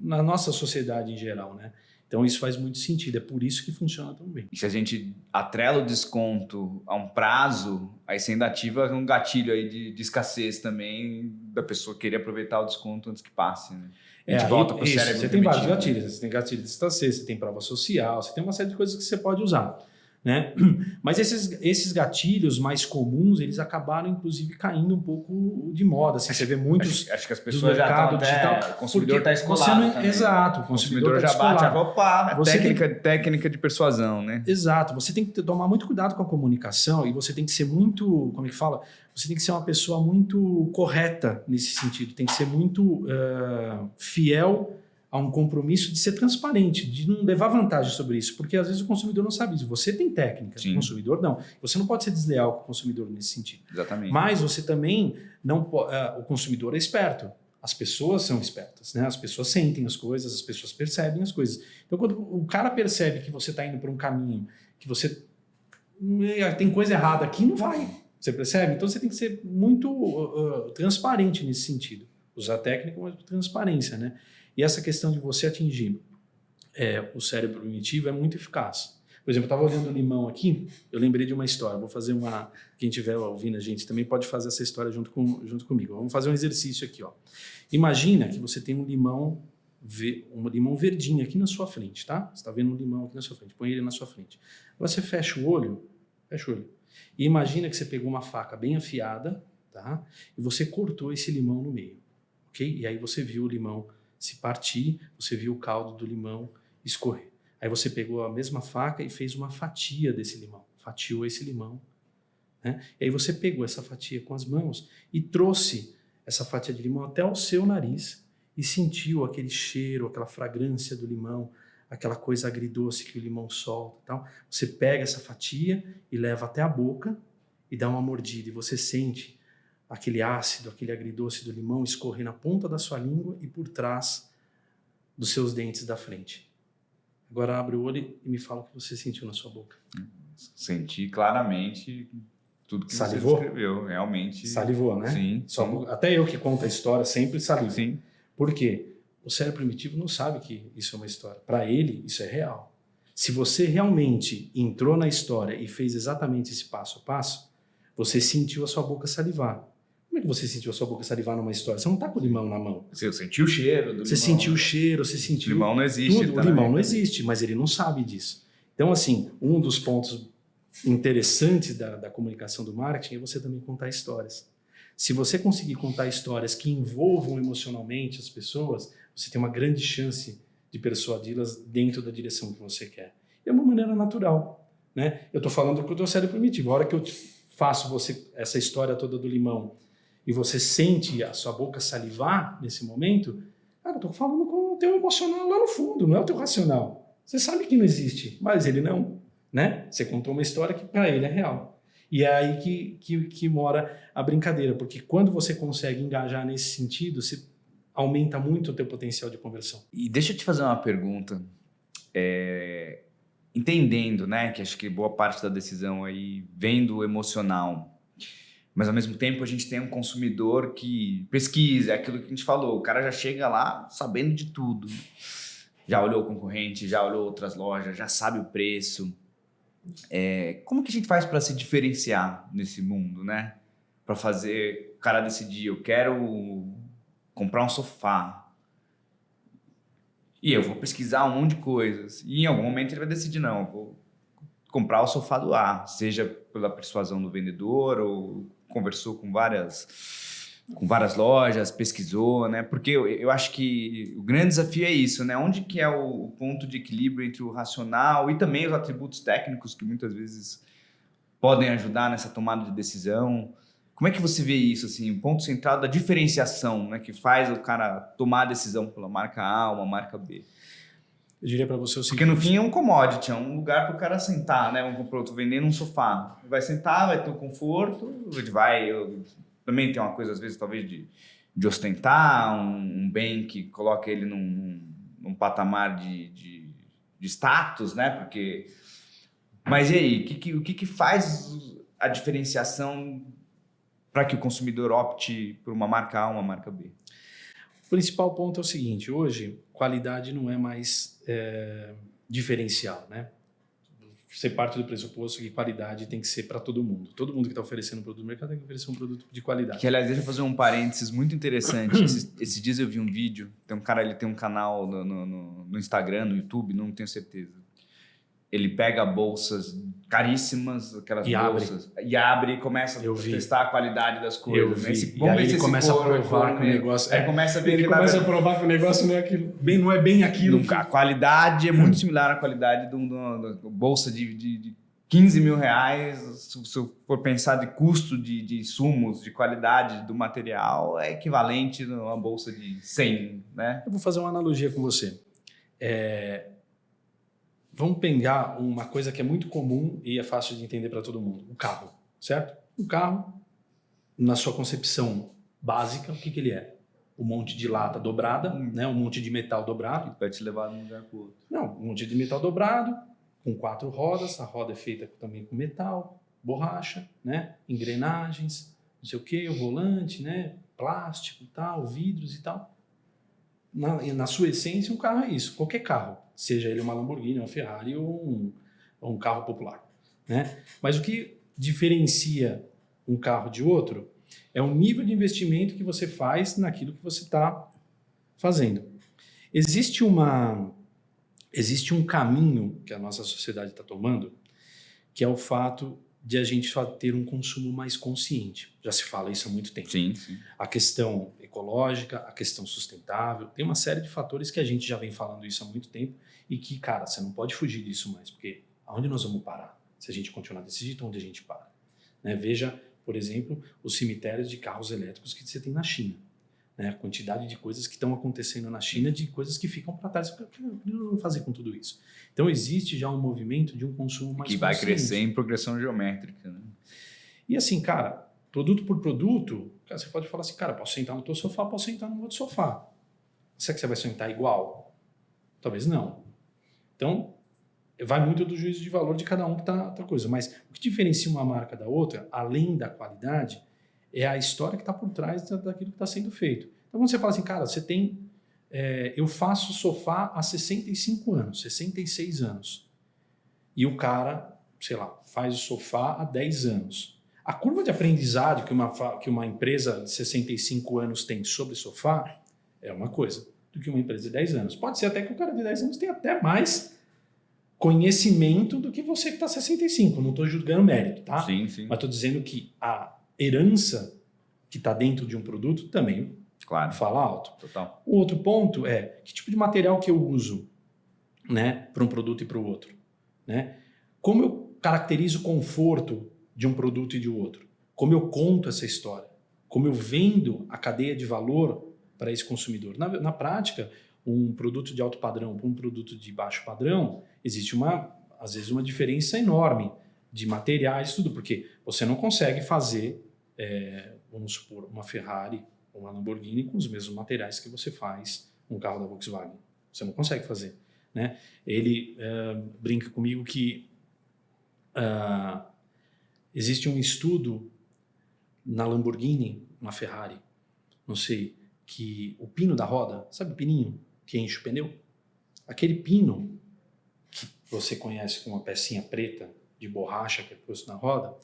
[SPEAKER 1] na nossa sociedade em geral. Né? Então isso faz muito sentido, é por isso que funciona tão bem.
[SPEAKER 2] E se a gente atrela o desconto a um prazo, aí você ainda ativa um gatilho aí de escassez também, da pessoa querer aproveitar o desconto antes que passe. Né? A gente volta para o cérebro.
[SPEAKER 1] Você tem vários gatilhos. Você tem gatilho de escassez, você tem prova social, você tem uma série de coisas que você pode usar. Né? Mas esses gatilhos mais comuns, eles acabaram, inclusive, caindo um pouco de moda. Assim, você vê muitos
[SPEAKER 2] acho que as pessoas já estão digital. O consumidor está escolado também.
[SPEAKER 1] Exato.
[SPEAKER 2] O consumidor já bate, opa, técnica de persuasão. Né?
[SPEAKER 1] Exato. Você tem que tomar muito cuidado com a comunicação e você tem que ser muito, como é que fala? Você tem que ser uma pessoa muito correta nesse sentido. Tem que ser muito fiel a um compromisso de ser transparente, de não levar vantagem sobre isso, porque às vezes o consumidor não sabe isso. Você tem técnica,
[SPEAKER 2] Sim.
[SPEAKER 1] O consumidor não. Você não pode ser desleal com o consumidor nesse sentido.
[SPEAKER 2] Exatamente.
[SPEAKER 1] Mas você também não pode... o consumidor é esperto. As pessoas são espertas, né? As pessoas sentem as coisas, as pessoas percebem as coisas. Então, quando o cara percebe que você está indo por um caminho, que você tem coisa errada aqui, não vai. Você percebe? Então, você tem que ser muito transparente nesse sentido. Usar técnica, mas transparência, né? E essa questão de você atingir o cérebro primitivo é muito eficaz. Por exemplo, eu estava olhando o limão aqui, eu lembrei de uma história. Vou fazer quem estiver ouvindo a gente também pode fazer essa história junto comigo. Vamos fazer um exercício aqui. Ó. Imagina que você tem um limão verdinho aqui na sua frente, tá? Você está vendo um limão aqui na sua frente, põe ele na sua frente. Você fecha o olho, e imagina que você pegou uma faca bem afiada, tá? E você cortou esse limão no meio, ok? E aí você viu o limão se partir, você viu o caldo do limão escorrer. Aí você pegou a mesma faca e fez uma fatia desse limão, fatiou esse limão. Né? E aí você pegou essa fatia com as mãos e trouxe essa fatia de limão até o seu nariz e sentiu aquele cheiro, aquela fragrância do limão, aquela coisa agridoce que o limão solta e tal. Você pega essa fatia e leva até a boca e dá uma mordida e você sente aquele ácido, aquele agridoce do limão escorrer na ponta da sua língua e por trás dos seus dentes da frente. Agora abre o olho e me fala o que você sentiu na sua boca.
[SPEAKER 2] Senti claramente tudo que
[SPEAKER 1] Salivou?
[SPEAKER 2] você descreveu, realmente.
[SPEAKER 1] Salivou, né?
[SPEAKER 2] Sim.
[SPEAKER 1] Até eu que conto a história sempre salivo.
[SPEAKER 2] Sim.
[SPEAKER 1] Por quê? O cérebro primitivo não sabe que isso é uma história. Para ele, isso é real. Se você realmente entrou na história e fez exatamente esse passo a passo, você sentiu a sua boca salivar. Como é que você sentiu a sua boca salivar numa história? Você não está com o limão na mão.
[SPEAKER 2] Você sentiu o cheiro do
[SPEAKER 1] Você
[SPEAKER 2] limão.
[SPEAKER 1] sentiu o cheiro, você sentiu...
[SPEAKER 2] O limão não existe.
[SPEAKER 1] Tudo. O limão não existe, mas ele não sabe disso. Então, assim, um dos pontos interessantes da comunicação do marketing é você também contar histórias. Se você conseguir contar histórias que envolvam emocionalmente as pessoas, você tem uma grande chance de persuadi-las dentro da direção que você quer. É uma maneira natural, né? Eu estou falando com o teu cérebro primitivo. A hora que eu faço essa história toda do limão e você sente a sua boca salivar nesse momento, cara, eu estou falando com o teu emocional lá no fundo, não é o teu racional. Você sabe que não existe, mas ele não, né? Você contou uma história que para ele é real. E é aí que mora a brincadeira, porque quando você consegue engajar nesse sentido, você aumenta muito o teu potencial de conversão.
[SPEAKER 2] E deixa eu te fazer uma pergunta. Entendendo, né, que acho que boa parte da decisão aí vem do emocional, mas ao mesmo tempo a gente tem um consumidor que pesquisa, é aquilo que a gente falou, o cara já chega lá sabendo de tudo. Já olhou o concorrente, já olhou outras lojas, já sabe o preço. Como que a gente faz para se diferenciar nesse mundo, né? Para fazer o cara decidir, eu quero comprar um sofá e eu vou pesquisar um monte de coisas e em algum momento ele vai decidir, não, eu vou comprar o sofá do A, seja pela persuasão do vendedor ou conversou com várias lojas, pesquisou, né? Porque eu acho que o grande desafio é isso, né? Onde que é o ponto de equilíbrio entre o racional e também os atributos técnicos que muitas vezes podem ajudar nessa tomada de decisão. Como é que você vê isso, assim, o ponto central da diferenciação, né? Que faz o cara tomar a decisão pela marca A ou uma marca B?
[SPEAKER 1] Eu diria para você o seguinte...
[SPEAKER 2] Porque no fim é um commodity, é um lugar para o cara sentar, né? Eu tô vendendo um sofá. Vai sentar, vai ter um conforto, também tem uma coisa, às vezes, talvez de ostentar, um bem que coloca ele num patamar de status, né? Mas e aí, o que faz a diferenciação para que o consumidor opte por uma marca A ou uma marca B?
[SPEAKER 1] O principal ponto é o seguinte, hoje, qualidade não é mais diferencial, né? Você parte do pressuposto que qualidade tem que ser para todo mundo. Todo mundo que está oferecendo um produto no mercado tem que oferecer um produto de qualidade.
[SPEAKER 2] Que, aliás, deixa eu fazer um parênteses muito interessante. Esses dias eu vi um vídeo, tem um cara, ele tem um canal no Instagram, no YouTube, não tenho certeza. Ele pega bolsas caríssimas, aquelas bolsas, e abre e começa a testar a qualidade das coisas.
[SPEAKER 1] E aí ele começa a provar que o negócio...
[SPEAKER 2] Aí começa a ver
[SPEAKER 1] ele começa a provar que o negócio não é aquilo, não é bem aquilo.
[SPEAKER 2] A qualidade é muito similar à qualidade de uma bolsa de 15 mil reais. Se eu for pensar de custo de insumos, de qualidade do material, é equivalente a uma bolsa de 100, né?
[SPEAKER 1] Eu vou fazer uma analogia com você. Vamos pegar uma coisa que é muito comum e é fácil de entender para todo mundo. O carro, certo? O carro, na sua concepção básica, o que ele é? Um monte de lata dobrada, né? Um monte de metal dobrado.
[SPEAKER 2] Vai te levar de um lugar para o outro.
[SPEAKER 1] Não, um monte de metal dobrado, com 4 rodas. A roda é feita também com metal, borracha, né? Engrenagens, não sei o que, o volante, né? Plástico e tal, vidros e tal. Na sua essência, um carro é isso. Qualquer carro, seja ele uma Lamborghini, uma Ferrari ou um carro popular, né? Mas o que diferencia um carro de outro é o nível de investimento que você faz naquilo que você está fazendo. Existe um caminho que a nossa sociedade está tomando, que é o fato de a gente ter um consumo mais consciente. Já se fala isso há muito tempo.
[SPEAKER 2] Sim.
[SPEAKER 1] A questão ecológica, a questão sustentável, tem uma série de fatores que a gente já vem falando isso há muito tempo e que, cara, você não pode fugir disso mais, porque aonde nós vamos parar? Se a gente continuar desse jeito, onde a gente para? Né? Veja, por exemplo, os cemitérios de carros elétricos que você tem na China. né? A quantidade de coisas que estão acontecendo na China, de coisas que ficam para trás. O que nós vamos fazer com tudo isso? Então, existe já um movimento de um consumo mais
[SPEAKER 2] que vai
[SPEAKER 1] consciente.
[SPEAKER 2] crescer em progressão geométrica. Né?
[SPEAKER 1] E assim, cara, produto por produto, cara, você pode falar assim, cara, posso sentar no teu sofá, posso sentar no outro sofá. Será que você vai sentar igual? Talvez não. Então, vai muito do juízo de valor de cada um que tá coisa. Mas o que diferencia uma marca da outra, além da qualidade, é a história que está por trás daquilo que está sendo feito. Então, quando você fala assim, cara, você tem... eu faço sofá há 65 anos, 66 anos. E o cara, sei lá, faz o sofá há 10 anos. A curva de aprendizado que uma empresa de 65 anos tem sobre sofá é uma coisa do que uma empresa de 10 anos. Pode ser até que o cara de 10 anos tenha até mais conhecimento do que você que está 65. Não estou julgando mérito, tá?
[SPEAKER 2] Sim, sim.
[SPEAKER 1] Mas estou dizendo que a herança que está dentro de um produto também fala alto.
[SPEAKER 2] Total.
[SPEAKER 1] O outro ponto é que tipo de material que eu uso, né, para um produto e para o outro. Né? Como eu caracterizo o conforto de um produto e de outro. Como eu conto essa história. Como eu vendo a cadeia de valor para esse consumidor. Na prática, um produto de alto padrão para um produto de baixo padrão, existe às vezes uma diferença enorme de materiais, tudo, porque você não consegue fazer, vamos supor, uma Ferrari ou uma Lamborghini com os mesmos materiais que você faz um carro da Volkswagen. Você não consegue fazer. Né? Ele brinca comigo que existe um estudo na Lamborghini, na Ferrari, não sei, que o pino da roda, sabe o pininho que enche o pneu? Aquele pino que você conhece com uma pecinha preta de borracha que é posto na roda,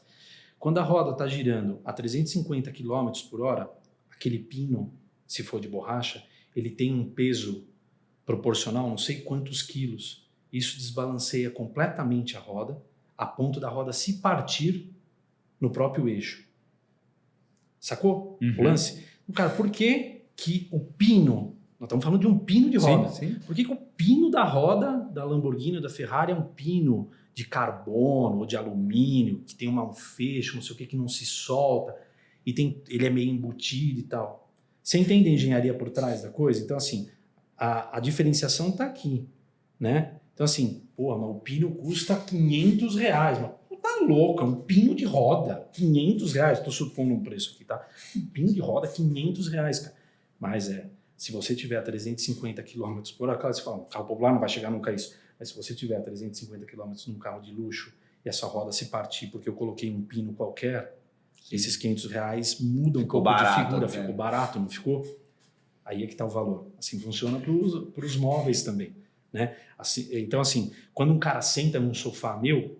[SPEAKER 1] quando a roda está girando a 350 km por hora, aquele pino, se for de borracha, ele tem um peso proporcional, não sei quantos quilos. Isso desbalanceia completamente a roda, a ponto da roda se partir no próprio eixo. Sacou o lance? Cara, por que o pino, nós estamos falando de um pino de roda,
[SPEAKER 2] sim.
[SPEAKER 1] Por que o pino da roda da Lamborghini ou da Ferrari é um pino de carbono ou de alumínio, que tem um fecho, não sei o que não se solta, e ele é meio embutido e tal? Você entende a engenharia por trás da coisa? Então, assim, a diferenciação está aqui, né? Então, assim, mas o pino custa R$500, mas tá louco, é um pino de roda, R$500, estou supondo um preço aqui, tá? Um pino de roda, R$500, cara. Mas se você tiver a 350 km por hora, claro, você fala, um carro popular não vai chegar nunca a isso, mas se você tiver a 350 km num carro de luxo e essa roda se partir porque eu coloquei um pino qualquer, esses R$500 mudam um pouco de figura, ficou barato, não ficou? Aí é que está o valor. Assim funciona para os móveis também. Né? Assim, então, assim, quando um cara senta num sofá meu,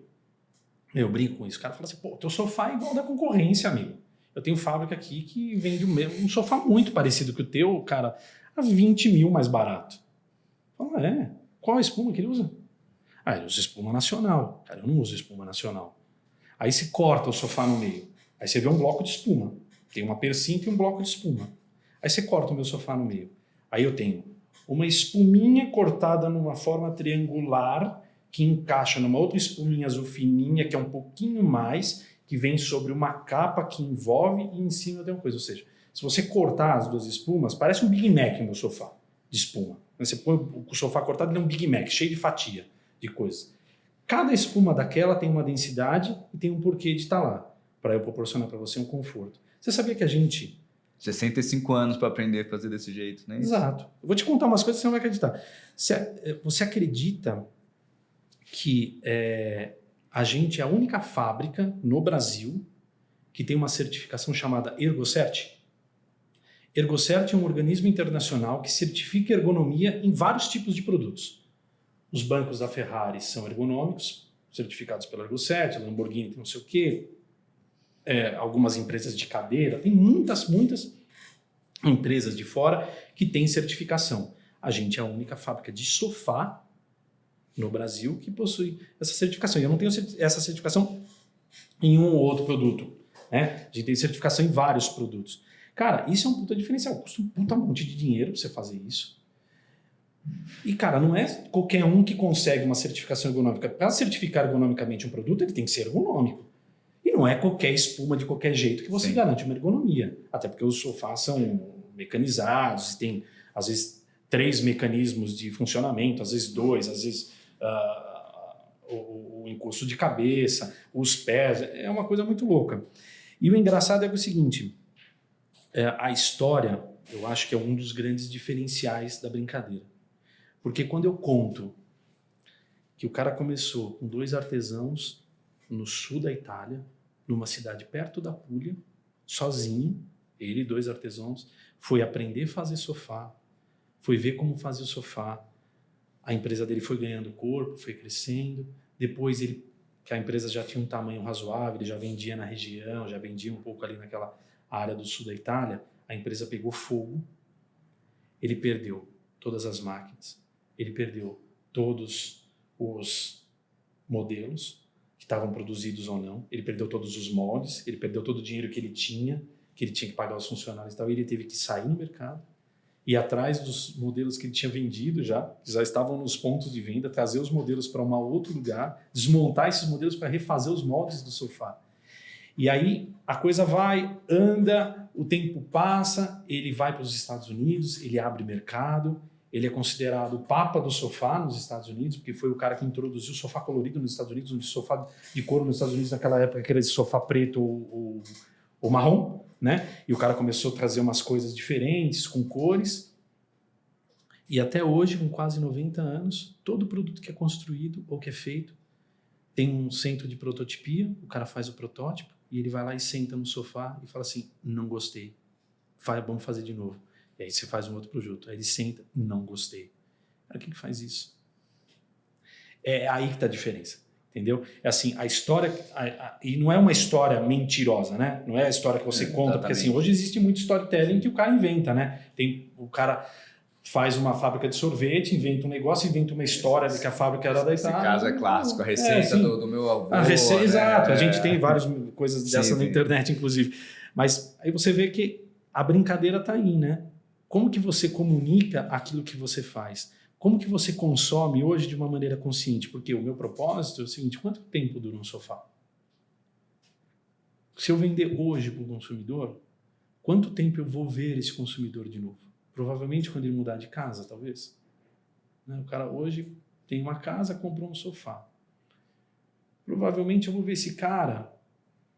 [SPEAKER 1] eu brinco com isso, o cara fala assim, teu sofá é igual da concorrência, amigo. Eu tenho fábrica aqui que vende um sofá muito parecido que o teu, cara, a 20 mil mais barato. Fala, qual a espuma que ele usa? Ele usa espuma nacional. Cara, eu não uso espuma nacional. Aí se corta o sofá no meio. Aí você vê um bloco de espuma. Tem uma persinha e um bloco de espuma. Aí você corta o meu sofá no meio. Aí eu tenho uma espuminha cortada numa forma triangular que encaixa numa outra espuminha azul fininha, que é um pouquinho mais, que vem sobre uma capa que envolve e em cima tem uma coisa. Ou seja, se você cortar as duas espumas, parece um Big Mac o meu sofá de espuma. Você põe o sofá cortado, ele é um Big Mac, cheio de fatia de coisas. Cada espuma daquela tem uma densidade e tem um porquê de estar lá, para eu proporcionar para você um conforto. Você sabia que a gente...
[SPEAKER 2] 65 anos para aprender a fazer desse jeito, né?
[SPEAKER 1] Exato. Eu vou te contar umas coisas que você não vai acreditar. Você acredita que a gente é a única fábrica no Brasil que tem uma certificação chamada ErgoCert? ErgoCert é um organismo internacional que certifica ergonomia em vários tipos de produtos. Os bancos da Ferrari são ergonômicos, certificados pela ErgoCert, a Lamborghini tem não sei o quê, algumas empresas de cadeira, tem muitas empresas de fora que têm certificação. A gente é a única fábrica de sofá no Brasil que possui essa certificação. E eu não tenho essa certificação em um ou outro produto. Né? A gente tem certificação em vários produtos. Cara, isso é um puta diferencial. Custa um puta monte de dinheiro pra você fazer isso. E, cara, não é qualquer um que consegue uma certificação ergonômica. Para certificar ergonomicamente um produto, ele tem que ser ergonômico. E não é qualquer espuma de qualquer jeito que você garante uma ergonomia. Até porque os sofás são mecanizados, tem, às vezes, 3 mecanismos de funcionamento, às vezes 2, às vezes o encosto de cabeça, os pés, é uma coisa muito louca. E o engraçado é o seguinte, a história, eu acho que é um dos grandes diferenciais da brincadeira. Porque quando eu conto que o cara começou com 2 artesãos no sul da Itália, numa cidade perto da Puglia, sozinho, ele e 2 artesãos, foi aprender a fazer sofá, foi ver como fazer o sofá, a empresa dele foi ganhando corpo, foi crescendo, depois que a empresa já tinha um tamanho razoável, ele já vendia na região, já vendia um pouco ali naquela área do sul da Itália, a empresa pegou fogo, ele perdeu todas as máquinas, ele perdeu todos os modelos que estavam produzidos ou não, ele perdeu todos os moldes, ele perdeu todo o dinheiro que ele tinha que pagar os funcionários e tal, e ele teve que sair no mercado, ir atrás dos modelos que ele tinha vendido que já estavam nos pontos de venda, trazer os modelos para um outro lugar, desmontar esses modelos para refazer os moldes do sofá. E aí a coisa vai, anda, o tempo passa, ele vai para os Estados Unidos, ele abre mercado, ele é considerado o papa do sofá nos Estados Unidos, porque foi o cara que introduziu o sofá colorido nos Estados Unidos, o sofá de couro nos Estados Unidos naquela época, aquele sofá preto ou marrom, né? E o cara começou a trazer umas coisas diferentes, com cores. E até hoje, com quase 90 anos, todo produto que é construído ou que é feito tem um centro de prototipia, o cara faz o protótipo e ele vai lá e senta no sofá e fala assim, não gostei, vamos fazer de novo. E aí você faz um outro produto. Aí ele senta, não gostei. Cara, quem que faz isso? É aí que está a diferença, entendeu? É assim, a história... e não é uma história mentirosa, né? Não é a história que você conta, porque assim, hoje existe muito storytelling que o cara inventa, né? O cara faz uma fábrica de sorvete, inventa um negócio, inventa uma história de que a fábrica era da Itália.
[SPEAKER 2] Esse caso é clássico, a receita do meu avô.
[SPEAKER 1] Exato, a gente tem várias coisas dessa na internet, inclusive. Mas aí você vê que a brincadeira está aí, né? Como que você comunica aquilo que você faz? Como que você consome hoje de uma maneira consciente? Porque o meu propósito é o seguinte, quanto tempo dura um sofá? Se eu vender hoje para o consumidor, quanto tempo eu vou ver esse consumidor de novo? Provavelmente quando ele mudar de casa, talvez. O cara hoje tem uma casa, comprou um sofá. Provavelmente eu vou ver esse cara,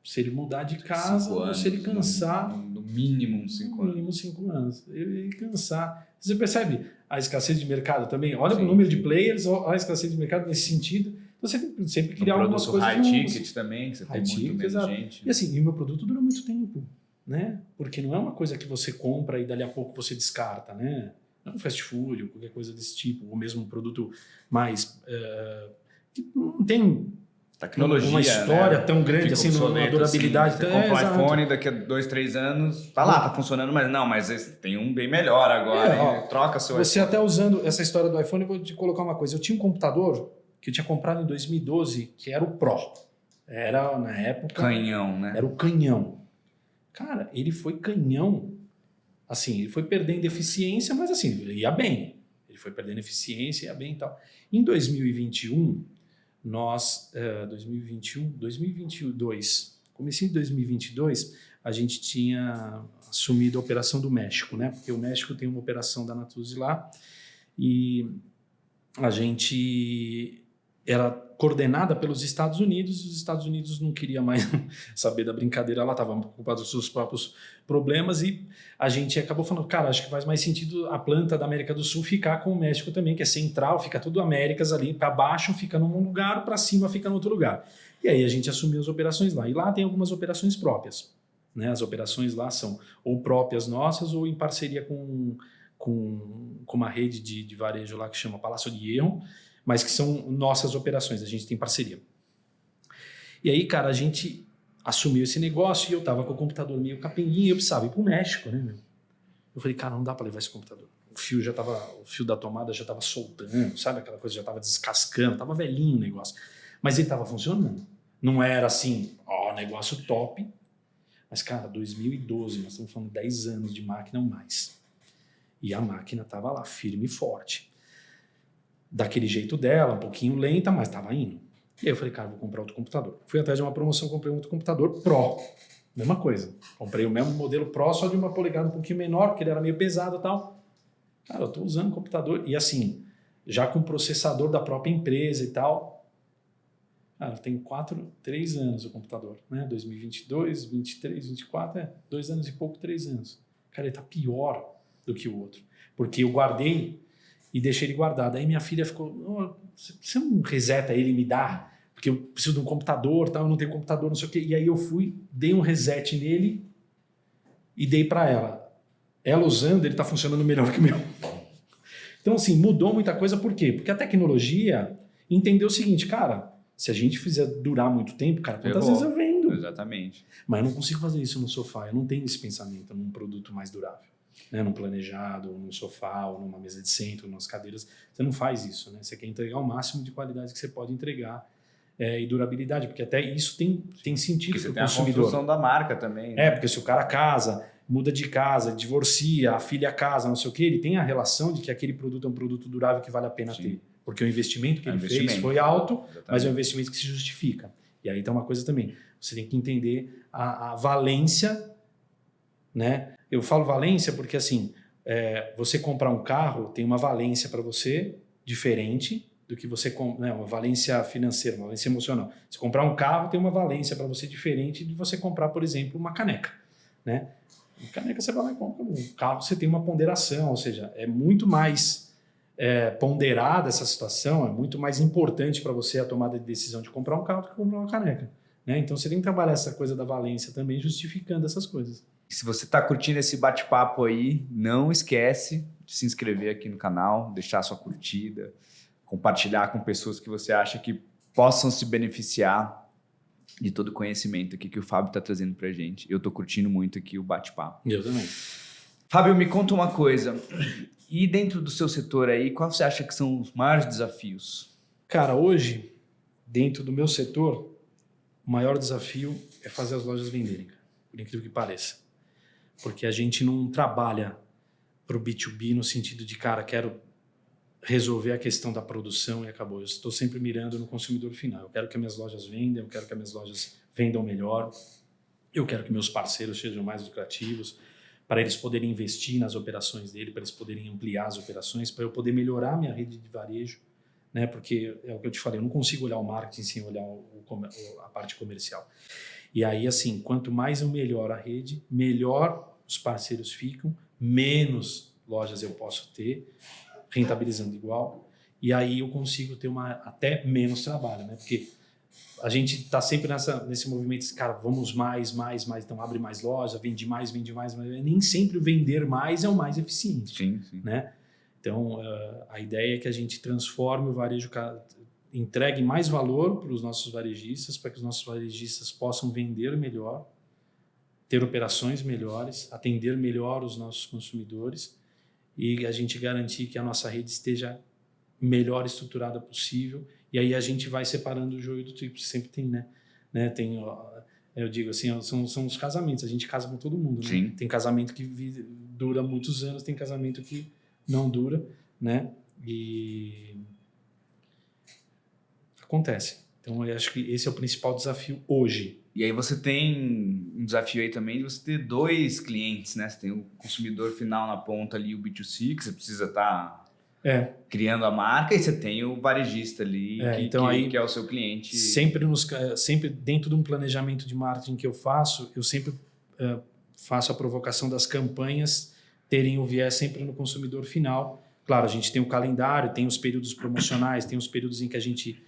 [SPEAKER 1] se ele mudar de casa, ou se ele cansar...
[SPEAKER 2] No mínimo 5 anos.
[SPEAKER 1] No mínimo 5 anos. Ele cansar. Você percebe a escassez de mercado também? Olha o número de players, olha a escassez de mercado nesse sentido. Você tem que sempre criar algumas coisas
[SPEAKER 2] high ticket também, que você tem muito menos
[SPEAKER 1] exato.
[SPEAKER 2] gente.
[SPEAKER 1] E assim, o meu produto dura muito tempo, né? Porque não é uma coisa que você compra e dali a pouco você descarta, né? Não é um fast food ou qualquer coisa desse tipo, ou mesmo um produto mais... que não tem...
[SPEAKER 2] Tecnologia,
[SPEAKER 1] uma história, né, tão grande,
[SPEAKER 2] fica
[SPEAKER 1] assim, uma durabilidade.
[SPEAKER 2] Assim, você compra um iPhone daqui a 2, 3 anos, tá funcionando, mas tem um bem melhor agora, troca seu
[SPEAKER 1] Você
[SPEAKER 2] iPhone.
[SPEAKER 1] Até usando essa história do iPhone, eu vou te colocar uma coisa. Eu tinha um computador que eu tinha comprado em 2012, que era o Pro. Era, na época...
[SPEAKER 2] Canhão, né?
[SPEAKER 1] Era o canhão. Cara, ele foi canhão. Assim, ele foi perdendo eficiência, mas assim, ia bem. Ele foi perdendo eficiência, ia bem e tal. Em 2021... Nós, 2022, comecinho de 2022, a gente tinha assumido a operação do México, né? Porque o México tem uma operação da Natuzzi lá e a gente era coordenada pelos Estados Unidos, os Estados Unidos não queria mais saber da brincadeira, ela estava preocupada com os seus próprios problemas e a gente acabou falando, cara, acho que faz mais sentido a planta da América do Sul ficar com o México também, que é central, fica tudo Américas ali, para baixo fica num lugar, para cima fica no outro lugar. E aí a gente assumiu as operações lá, e lá tem algumas operações próprias, né? As operações lá são ou próprias nossas ou em parceria com uma rede de varejo lá que chama Palácio de Hierro, mas que são nossas operações, a gente tem parceria. E aí, cara, a gente assumiu esse negócio e eu tava com o computador meio capenguinho e eu precisava ir pro México, né, meu? Eu falei, cara, não dá para levar esse computador. O fio da tomada já tava soltando, sabe? Aquela coisa já tava descascando, tava velhinho o negócio. Mas ele tava funcionando. Não era assim, negócio top. Mas, cara, 2012, nós estamos falando 10 anos de máquina ou mais. E a máquina tava lá, firme e forte. Daquele jeito dela, um pouquinho lenta, mas estava indo. E aí eu falei, cara, vou comprar outro computador. Fui atrás de uma promoção, comprei um outro computador Pro, Mesma coisa. Comprei o mesmo modelo Pro, só de 1 polegada um pouquinho menor, porque ele era meio pesado e tal. Cara, eu tô usando computador, e assim, já com processador da própria empresa e tal. Cara, tem 3 anos o computador, né? 2022, 23, 24, 2 anos e pouco, 3 anos. Cara, ele tá pior do que o outro. Porque eu guardei e deixei ele guardado. Aí minha filha ficou, oh, você não reseta ele e me dá? Porque eu preciso de um computador, tal, eu não tenho computador, não sei o quê. E aí eu fui, dei um reset nele e dei para ela. Ela usando, ele tá funcionando melhor que o meu. Então, assim, mudou muita coisa. Por quê? Porque a tecnologia entendeu o seguinte, cara, se a gente fizer durar muito tempo, cara, quantas vezes eu vendo?
[SPEAKER 2] Exatamente.
[SPEAKER 1] Mas eu não consigo fazer isso no sofá. Eu não tenho esse pensamento num produto mais durável. Né? Num planejado, num sofá, ou numa mesa de centro, nas cadeiras. Você não faz isso, né? Você quer entregar o máximo de qualidade que você pode entregar e durabilidade, porque até isso tem sentido para o consumidor. Porque você tem a
[SPEAKER 2] construção da marca também. Né?
[SPEAKER 1] Porque se o cara casa, muda de casa, divorcia, a filha casa, não sei o quê, ele tem a relação de que aquele produto é um produto durável que vale a pena ter. Porque o investimento que ele fez foi alto, exatamente. Mas é um investimento que se justifica. E aí tem uma coisa também, você tem que entender a valência, né? Eu falo valência porque assim, você comprar um carro tem uma valência para você diferente do que você né, uma valência financeira, uma valência emocional. Se comprar um carro tem uma valência para você diferente de você comprar, por exemplo, uma caneca, né? Uma caneca você vai lá e compra. Um carro você tem uma ponderação, ou seja, é muito mais ponderada essa situação, é muito mais importante para você a tomada de decisão de comprar um carro do que comprar uma caneca, né? Então você tem que trabalhar essa coisa da valência também, justificando essas coisas.
[SPEAKER 2] Se você está curtindo esse bate-papo aí, não esquece de se inscrever aqui no canal, deixar sua curtida, compartilhar com pessoas que você acha que possam se beneficiar de todo o conhecimento aqui que o Fábio está trazendo para a gente. Eu estou curtindo muito aqui o bate-papo.
[SPEAKER 1] Eu também.
[SPEAKER 2] Fábio, me conta uma coisa. E dentro do seu setor aí, qual você acha que são os maiores desafios?
[SPEAKER 1] Cara, hoje, dentro do meu setor, o maior desafio é fazer as lojas venderem, por incrível que pareça. Porque a gente não trabalha para o B2B no sentido de, cara, quero resolver a questão da produção e acabou. Eu estou sempre mirando no consumidor final. Eu quero que as minhas lojas vendam, eu quero que as minhas lojas vendam melhor, eu quero que meus parceiros sejam mais lucrativos, para eles poderem investir nas operações dele, para eles poderem ampliar as operações, para eu poder melhorar a minha rede de varejo, né? Porque é o que eu te falei, eu não consigo olhar o marketing sem olhar a parte comercial. E aí, assim, quanto mais eu melhoro a rede, melhor os parceiros ficam, menos lojas eu posso ter, rentabilizando igual, e aí eu consigo ter até menos trabalho, né? Porque a gente está sempre nesse movimento de, cara, vamos mais, então abre mais loja, vende mais, mas nem sempre o vender mais é o mais eficiente.
[SPEAKER 2] Sim.
[SPEAKER 1] Né? Então, a ideia é que a gente transforme o varejo, entregue mais valor para os nossos varejistas, para que os nossos varejistas possam vender melhor, ter operações melhores, atender melhor os nossos consumidores e a gente garantir que a nossa rede esteja melhor estruturada possível. E aí a gente vai separando o joio do trigo, sempre tem, né? Tem, eu digo assim, são os casamentos, a gente casa com todo mundo, né? Tem casamento que dura muitos anos, tem casamento que não dura, né? E acontece. Então eu acho que esse é o principal desafio hoje.
[SPEAKER 2] E aí você tem um desafio aí também de você ter 2 clientes, né? Você tem o consumidor final na ponta ali, o B2C, que você precisa estar criando a marca, e você tem o varejista ali, que é o seu cliente.
[SPEAKER 1] Sempre dentro de um planejamento de marketing que eu sempre faço a provocação das campanhas terem o viés sempre no consumidor final. Claro, a gente tem o calendário, tem os períodos promocionais, tem os períodos em que a gente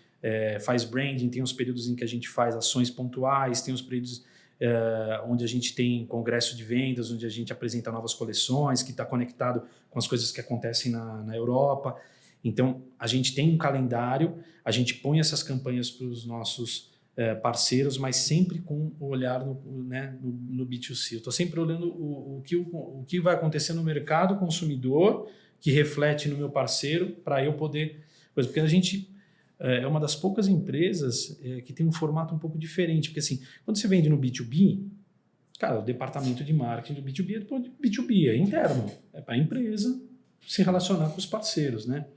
[SPEAKER 1] faz branding, tem os períodos em que a gente faz ações pontuais, tem os períodos onde a gente tem congresso de vendas, onde a gente apresenta novas coleções, que está conectado com as coisas que acontecem na Europa. Então, a gente tem um calendário, a gente põe essas campanhas para os nossos parceiros, mas sempre com o olhar no B2C. Eu estou sempre olhando o que vai acontecer no mercado consumidor, que reflete no meu parceiro, para eu poder... Porque a gente... é uma das poucas empresas que tem um formato um pouco diferente, porque assim, quando você vende no B2B, cara, o departamento de marketing do B2B é B2B, é interno, é para a empresa se relacionar com os parceiros, né?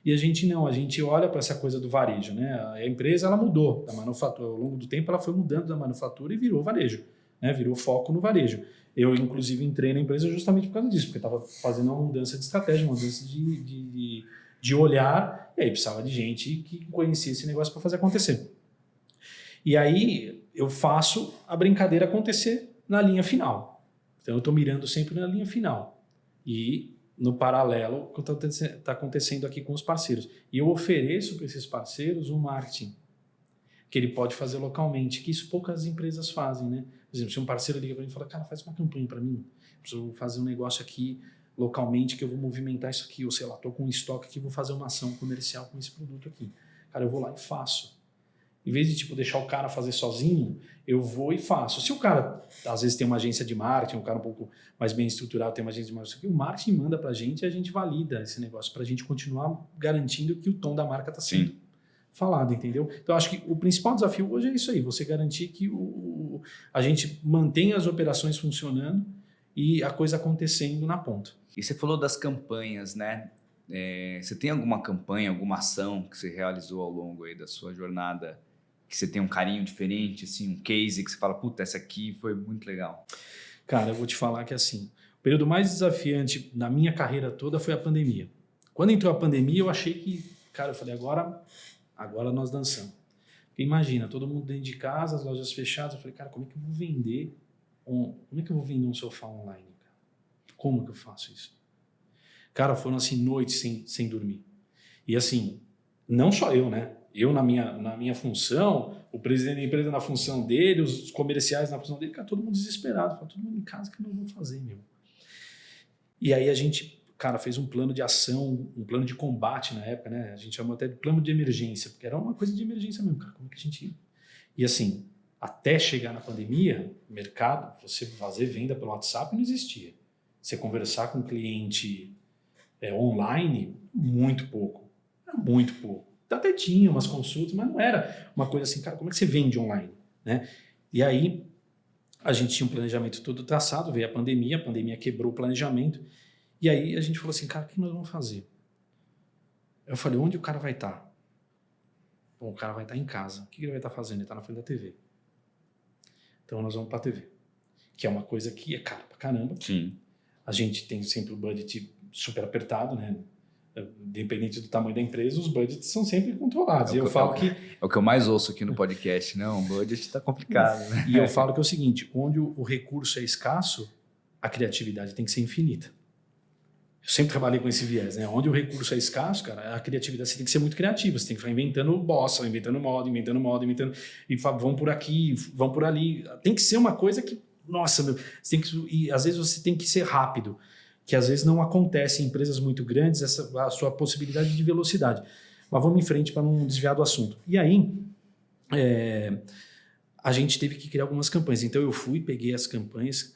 [SPEAKER 1] E a gente olha para essa coisa do varejo, né? A empresa, ela mudou da manufatura, ao longo do tempo ela foi mudando da manufatura e virou varejo, né? Virou foco no varejo. Eu, inclusive, entrei na empresa justamente por causa disso, porque estava fazendo uma mudança de estratégia, uma mudança de olhar, e aí precisava de gente que conhecia esse negócio para fazer acontecer. E aí eu faço a brincadeira acontecer na linha final. Então eu estou mirando sempre na linha final. E no paralelo, o que está acontecendo aqui com os parceiros. E eu ofereço para esses parceiros um marketing que ele pode fazer localmente, que isso poucas empresas fazem, né? Por exemplo, se um parceiro liga para mim e fala, cara, faz uma campanha para mim, preciso fazer um negócio aqui localmente que eu vou movimentar isso aqui, ou sei lá, estou com um estoque aqui, vou fazer uma ação comercial com esse produto aqui. Cara, eu vou lá e faço. Em vez de tipo, deixar o cara fazer sozinho, eu vou e faço. Se o cara, às vezes, tem uma agência de marketing, um cara um pouco mais bem estruturado, tem uma agência de marketing, o marketing manda para a gente e a gente valida esse negócio, para a gente continuar garantindo que o tom da marca está sendo falado, entendeu? Então, acho que o principal desafio hoje é isso aí, você garantir que a gente mantenha as operações funcionando e a coisa acontecendo na ponta.
[SPEAKER 2] E você falou das campanhas, né? Você tem alguma campanha, alguma ação que você realizou ao longo aí da sua jornada que você tem um carinho diferente, assim, um case que você fala, puta, essa aqui foi muito legal?
[SPEAKER 1] Cara, eu vou te falar que assim, o período mais desafiante da minha carreira toda foi a pandemia. Quando entrou a pandemia, eu achei que, cara, eu falei, agora nós dançamos. Porque imagina, todo mundo dentro de casa, as lojas fechadas, eu falei, cara, como é que eu vou vender um sofá online? Cara? Como que eu faço isso? Cara, foram assim noites sem dormir. E assim, não só eu, né? Eu na minha função, o presidente da empresa na função dele, os comerciais na função dele, cara, todo mundo desesperado. Todo mundo em casa, o que nós vamos fazer, meu? E aí a gente, cara, fez um plano de ação, um plano de combate na época, né? A gente chamou até de plano de emergência, porque era uma coisa de emergência mesmo, cara. Como é que a gente... E assim, até chegar na pandemia, mercado, você fazer venda pelo WhatsApp não existia. Você conversar com um cliente online, muito pouco. Era muito pouco. Até tinha umas consultas, mas não era uma coisa assim, cara, como é que você vende online? Né? E aí, a gente tinha um planejamento todo traçado, veio a pandemia quebrou o planejamento, e aí a gente falou assim, cara, o que nós vamos fazer? Eu falei, onde o cara vai estar? Bom, o cara vai estar em casa. O que ele vai estar fazendo? Ele está na frente da TV. Então, nós vamos para a TV, que é uma coisa que é cara pra caramba.
[SPEAKER 2] Sim.
[SPEAKER 1] A gente tem sempre o budget super apertado, né? Independente do tamanho da empresa, os budgets são sempre controlados.
[SPEAKER 2] É o que eu mais ouço aqui no podcast. Não, o budget está complicado. Né?
[SPEAKER 1] E eu falo que é o seguinte, onde o recurso é escasso, a criatividade tem que ser infinita. Eu sempre trabalhei com esse viés, né? Onde o recurso é escasso, cara, a criatividade você tem que ser muito criativa. Você tem que ficar inventando bossa, inventando moda, e vão por aqui, vão por ali. Tem que ser uma coisa que, nossa, meu, você tem que, e às vezes você tem que ser rápido, que às vezes não acontece em empresas muito grandes a sua possibilidade de velocidade. Mas vamos em frente para não desviar do assunto. E aí, a gente teve que criar algumas campanhas. Então eu peguei as campanhas,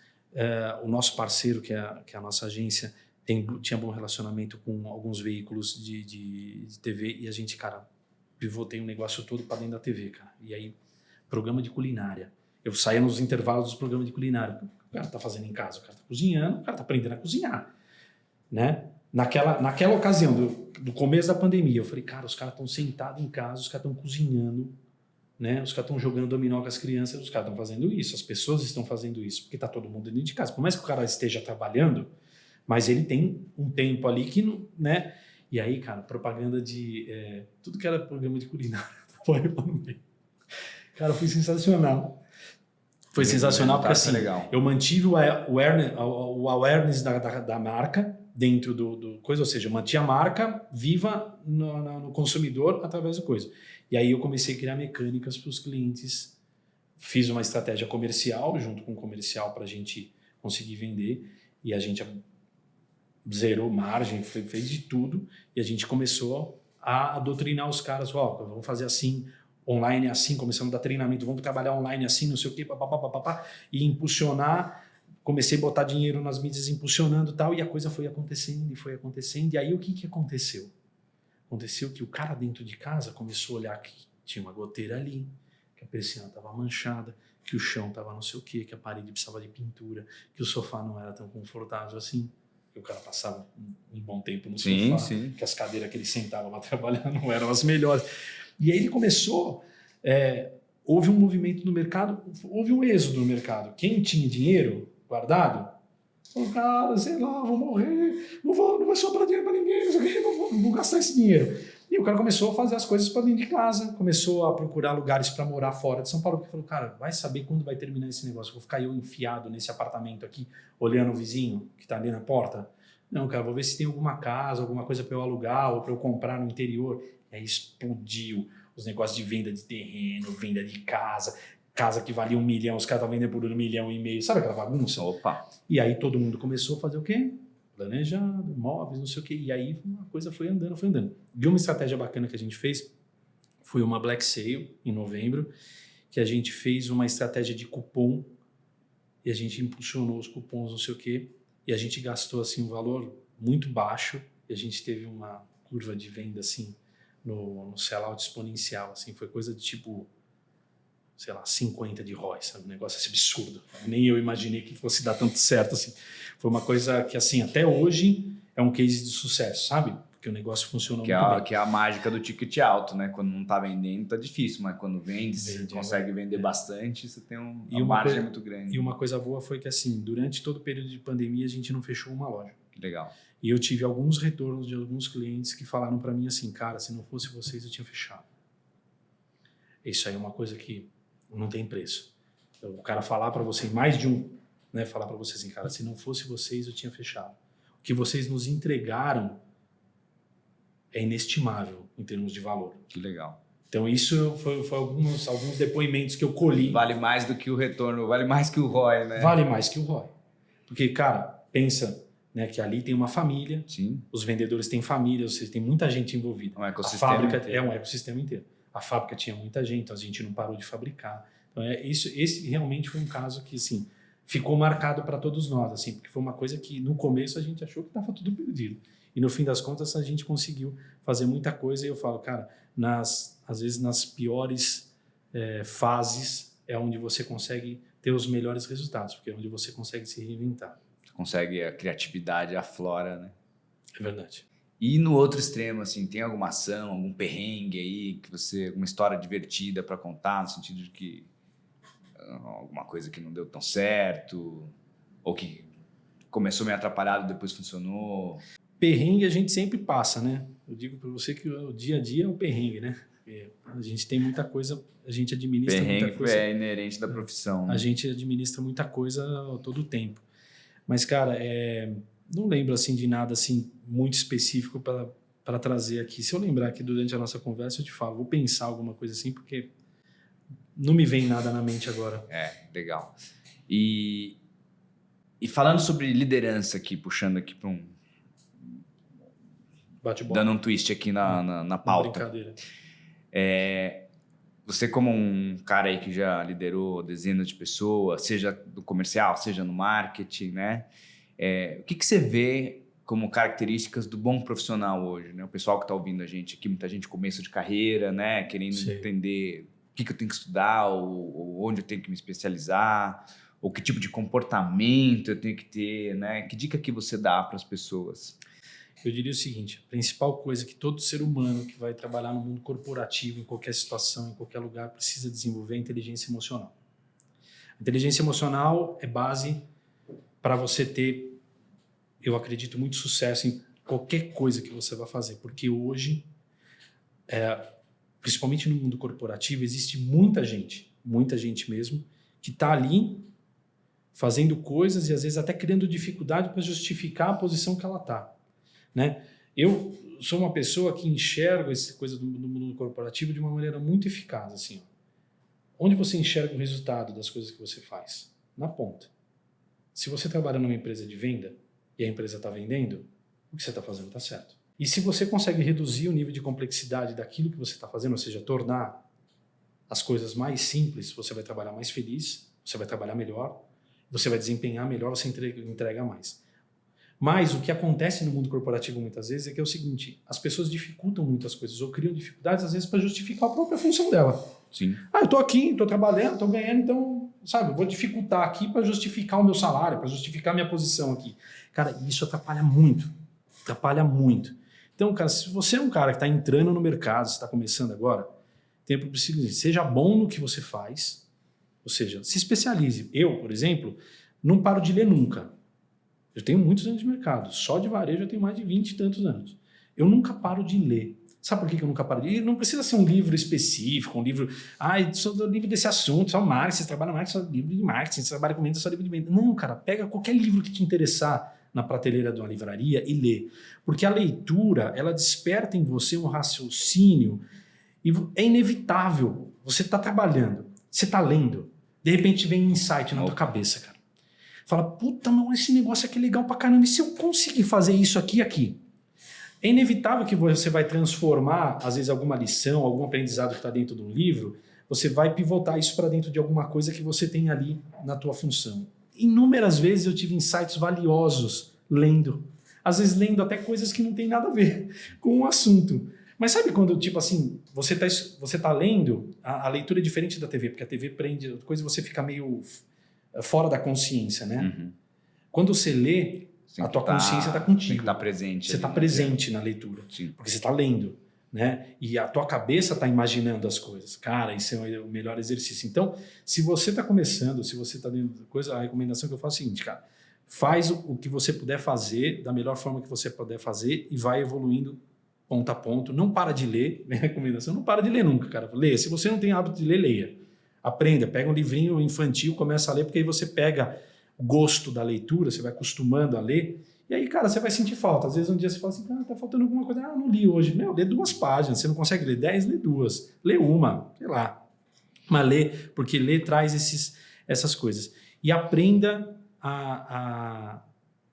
[SPEAKER 1] o nosso parceiro, que é a nossa agência, tinha bom relacionamento com alguns veículos de TV, e a gente, cara, pivotei um negócio todo para dentro da TV, cara. E aí, programa de culinária. Eu saía nos intervalos dos programas de culinária. O cara tá fazendo em casa, o cara tá cozinhando, o cara tá aprendendo a cozinhar, né? Naquela ocasião, do começo da pandemia, eu falei, cara, os caras estão sentados em casa, os caras estão cozinhando, né? Os caras estão jogando dominó com as crianças, os caras estão fazendo isso, as pessoas estão fazendo isso, porque tá todo mundo dentro de casa. Por mais que o cara esteja trabalhando, mas ele tem um tempo ali que, né? E aí, cara, propaganda de... tudo que era programa de culinária. Cara, foi sensacional. Foi sensacional porque assim, eu mantive o awareness da marca dentro do coisa, ou seja, eu mantinha a marca viva no consumidor através do coisa. E aí eu comecei a criar mecânicas para os clientes, fiz uma estratégia comercial junto com o comercial para a gente conseguir vender, e a gente zerou margem, fez de tudo, e a gente começou a doutrinar os caras, vamos fazer assim, online assim, começamos a dar treinamento, vamos trabalhar online assim, não sei o quê, e impulsionar, comecei a botar dinheiro nas mídias impulsionando e tal, e a coisa foi acontecendo, e aí o que aconteceu? Aconteceu que o cara dentro de casa começou a olhar que tinha uma goteira ali, que a persiana estava manchada, que o chão estava não sei o quê, que a parede precisava de pintura, que o sofá não era tão confortável assim, que o cara passava um bom tempo no sofá, que as cadeiras que ele sentava para trabalhar não eram as melhores. E aí ele começou, houve um movimento no mercado, houve um êxodo no mercado. Quem tinha dinheiro guardado, falou, cara, sei lá, vou morrer, não vai sobrar dinheiro para ninguém, não vou gastar esse dinheiro. E o cara começou a fazer as coisas para dentro de casa, começou a procurar lugares para morar fora de São Paulo, porque falou, cara, vai saber quando vai terminar esse negócio, vou ficar eu enfiado nesse apartamento aqui, olhando o vizinho que está ali na porta. Não, cara, vou ver se tem alguma casa, alguma coisa para eu alugar ou para eu comprar no interior. E aí explodiu os negócios de venda de terreno, venda de casa que valia 1 milhão, os caras estavam vendendo por 1,5 milhão, sabe aquela bagunça?
[SPEAKER 2] Opa!
[SPEAKER 1] E aí todo mundo começou a fazer o quê? Planejado, imóveis, não sei o quê. E aí a coisa foi andando, foi andando. E uma estratégia bacana que a gente fez foi uma Black Sale em novembro, que a gente fez uma estratégia de cupom e a gente impulsionou os cupons, não sei o quê, e a gente gastou assim um valor muito baixo e a gente teve uma curva de venda assim no sellout exponencial, assim, foi coisa de tipo, sei lá, 50 de ROI, sabe? Um negócio assim absurdo. Nem eu imaginei que fosse dar tanto certo assim. Foi uma coisa que assim, até hoje é um case de sucesso, sabe? Porque o negócio funcionou muito bem.
[SPEAKER 2] Que é a mágica do ticket alto, né? Quando não tá vendendo, tá difícil, mas quando vende, você consegue vender bastante, você tem uma margem muito grande.
[SPEAKER 1] E uma coisa boa foi que assim, durante todo o período de pandemia, a gente não fechou uma loja.
[SPEAKER 2] Que legal.
[SPEAKER 1] E eu tive alguns retornos de alguns clientes que falaram para mim assim, cara, se não fosse vocês, eu tinha fechado. Isso aí é uma coisa que não tem preço. Então, o cara falar para você, mais de um, né, falar para você assim, cara, se não fosse vocês, eu tinha fechado. O que vocês nos entregaram é inestimável em termos de valor.
[SPEAKER 2] Que legal.
[SPEAKER 1] Então isso foi alguns depoimentos que eu colhi.
[SPEAKER 2] Vale mais do que o retorno, vale mais que o ROI, né?
[SPEAKER 1] Vale mais que o ROI. Porque, cara, pensa, né, que ali tem uma família,
[SPEAKER 2] sim,
[SPEAKER 1] os vendedores têm família, ou seja, tem muita gente envolvida.
[SPEAKER 2] Um ecossistema
[SPEAKER 1] a fábrica
[SPEAKER 2] inteiro.
[SPEAKER 1] é um ecossistema inteiro. A fábrica tinha muita gente, então a gente não parou de fabricar. Então esse realmente foi um caso que assim, ficou marcado para todos nós, assim, porque foi uma coisa que no começo a gente achou que estava tudo perdido. E no fim das contas a gente conseguiu fazer muita coisa e eu falo, cara, às vezes nas piores fases é onde você consegue ter os melhores resultados, porque é onde você consegue se reinventar.
[SPEAKER 2] Consegue, a criatividade aflora, né?
[SPEAKER 1] É verdade.
[SPEAKER 2] E no outro extremo, assim, tem alguma ação, algum perrengue aí, alguma história divertida para contar, no sentido de que alguma coisa que não deu tão certo, ou que começou meio atrapalhado, depois funcionou?
[SPEAKER 1] Perrengue a gente sempre passa, né? Eu digo para você que o dia a dia é o perrengue, né? A gente tem muita coisa, a gente administra muita coisa.
[SPEAKER 2] Perrengue é inerente da profissão. Né?
[SPEAKER 1] A gente administra muita coisa todo o tempo. Mas, cara, não lembro assim de nada assim muito específico para trazer aqui. Se eu lembrar aqui durante a nossa conversa, eu te falo. Vou pensar alguma coisa assim, porque não me vem nada na mente agora.
[SPEAKER 2] Legal. E falando sobre liderança aqui, puxando aqui para dando um twist aqui na pauta.
[SPEAKER 1] Brincadeira.
[SPEAKER 2] Você como um cara aí que já liderou dezenas de pessoas, seja no comercial, seja no marketing, né? O que você vê como características do bom profissional hoje, né? O pessoal que está ouvindo a gente aqui, muita gente começo de carreira, né? Querendo entender o que eu tenho que estudar, ou onde eu tenho que me especializar, ou que tipo de comportamento eu tenho que ter, né? Que dica que você dá para as pessoas?
[SPEAKER 1] Eu diria o seguinte, a principal coisa que todo ser humano que vai trabalhar no mundo corporativo, em qualquer situação, em qualquer lugar, precisa desenvolver é a inteligência emocional. A inteligência emocional é base para você ter, eu acredito, muito sucesso em qualquer coisa que você vai fazer, porque hoje, principalmente no mundo corporativo, existe muita gente mesmo, que está ali fazendo coisas e às vezes até criando dificuldade para justificar a posição que ela está. Né? Eu sou uma pessoa que enxerga essa coisa do mundo corporativo de uma maneira muito eficaz. Assim, onde você enxerga o resultado das coisas que você faz? Na ponta. Se você trabalha numa empresa de venda e a empresa está vendendo, o que você está fazendo está certo. E se você consegue reduzir o nível de complexidade daquilo que você está fazendo, ou seja, tornar as coisas mais simples, você vai trabalhar mais feliz, você vai trabalhar melhor, você vai desempenhar melhor, você entrega mais. Mas o que acontece no mundo corporativo muitas vezes é que é o seguinte, as pessoas dificultam muitas coisas ou criam dificuldades às vezes para justificar a própria função dela.
[SPEAKER 2] Sim.
[SPEAKER 1] Eu estou aqui, estou trabalhando, estou ganhando, então, sabe, eu vou dificultar aqui para justificar o meu salário, para justificar a minha posição aqui. Cara, isso atrapalha muito. Então, cara, se você é um cara que está entrando no mercado, você está começando agora, tempo para se especializar. Seja bom no que você faz, ou seja, se especialize. Eu, por exemplo, não paro de ler nunca. Eu tenho muitos anos de mercado. Só de varejo eu tenho mais de 20 e tantos anos. Eu nunca paro de ler. Sabe por que eu nunca paro de ler? Não precisa ser um livro específico, um livro... sou do livro desse assunto, só marketing, você trabalha marketing, só livro de marketing, você trabalha com venda, só livro de venda. Não, cara, pega qualquer livro que te interessar na prateleira de uma livraria e lê. Porque a leitura, ela desperta em você um raciocínio e é inevitável. Você está trabalhando, você está lendo, de repente vem um insight na tua cabeça, cara. Fala, puta, não, esse negócio aqui é legal pra caramba. E se eu conseguir fazer isso aqui e aqui? É inevitável que você vai transformar, às vezes, alguma lição, algum aprendizado que está dentro de um livro, você vai pivotar isso para dentro de alguma coisa que você tem ali na tua função. Inúmeras vezes eu tive insights valiosos lendo. Às vezes lendo até coisas que não tem nada a ver com o assunto. Mas sabe quando, tipo assim, você tá lendo, a leitura é diferente da TV, porque a TV prende coisa e você fica meio fora da consciência, né?
[SPEAKER 2] Uhum.
[SPEAKER 1] Quando você lê, a tua consciência está contigo.
[SPEAKER 2] Tem que estar presente.
[SPEAKER 1] Você está presente na leitura.
[SPEAKER 2] Sim.
[SPEAKER 1] Porque você está lendo, né? E a tua cabeça está imaginando as coisas. Cara, isso é o melhor exercício. Então, se você está começando, se você está dentro da coisa, a recomendação que eu faço é a seguinte, cara. Faz o que você puder fazer, da melhor forma que você puder fazer e vai evoluindo ponto a ponto. Não para de ler. Minha recomendação, não para de ler nunca, cara. Leia. Se você não tem hábito de ler, leia. Aprenda. Pega um livrinho infantil, começa a ler, porque aí você pega o gosto da leitura, você vai acostumando a ler. E aí, cara, você vai sentir falta. Às vezes um dia você fala assim, tá faltando alguma coisa. Não li hoje. Meu, lê 2 páginas. Você não consegue ler 10, lê 2. Lê uma, sei lá. Mas lê, porque ler traz essas coisas. E aprenda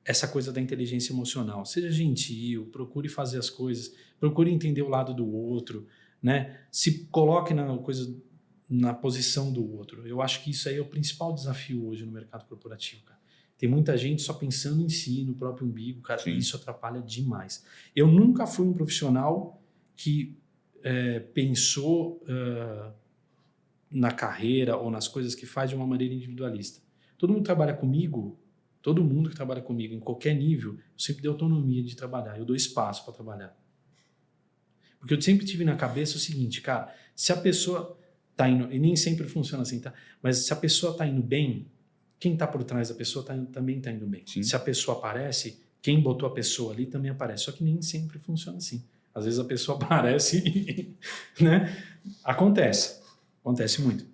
[SPEAKER 1] essa coisa da inteligência emocional. Seja gentil, procure fazer as coisas, procure entender o lado do outro, né? Se coloque na posição do outro. Eu acho que isso aí é o principal desafio hoje no mercado corporativo, cara. Tem muita gente só pensando em si, no próprio umbigo, cara, e isso atrapalha demais. Eu nunca fui um profissional que pensou na carreira ou nas coisas que faz de uma maneira individualista. Todo mundo que trabalha comigo em qualquer nível, eu sempre dei autonomia de trabalhar, eu dou espaço para trabalhar. Porque eu sempre tive na cabeça o seguinte, cara, se a pessoa tá indo, e nem sempre funciona assim, tá? Mas se a pessoa tá indo bem, quem tá por trás da pessoa também tá indo bem. Sim. Se a pessoa aparece, quem botou a pessoa ali também aparece. Só que nem sempre funciona assim. Às vezes a pessoa aparece e, né? Acontece muito.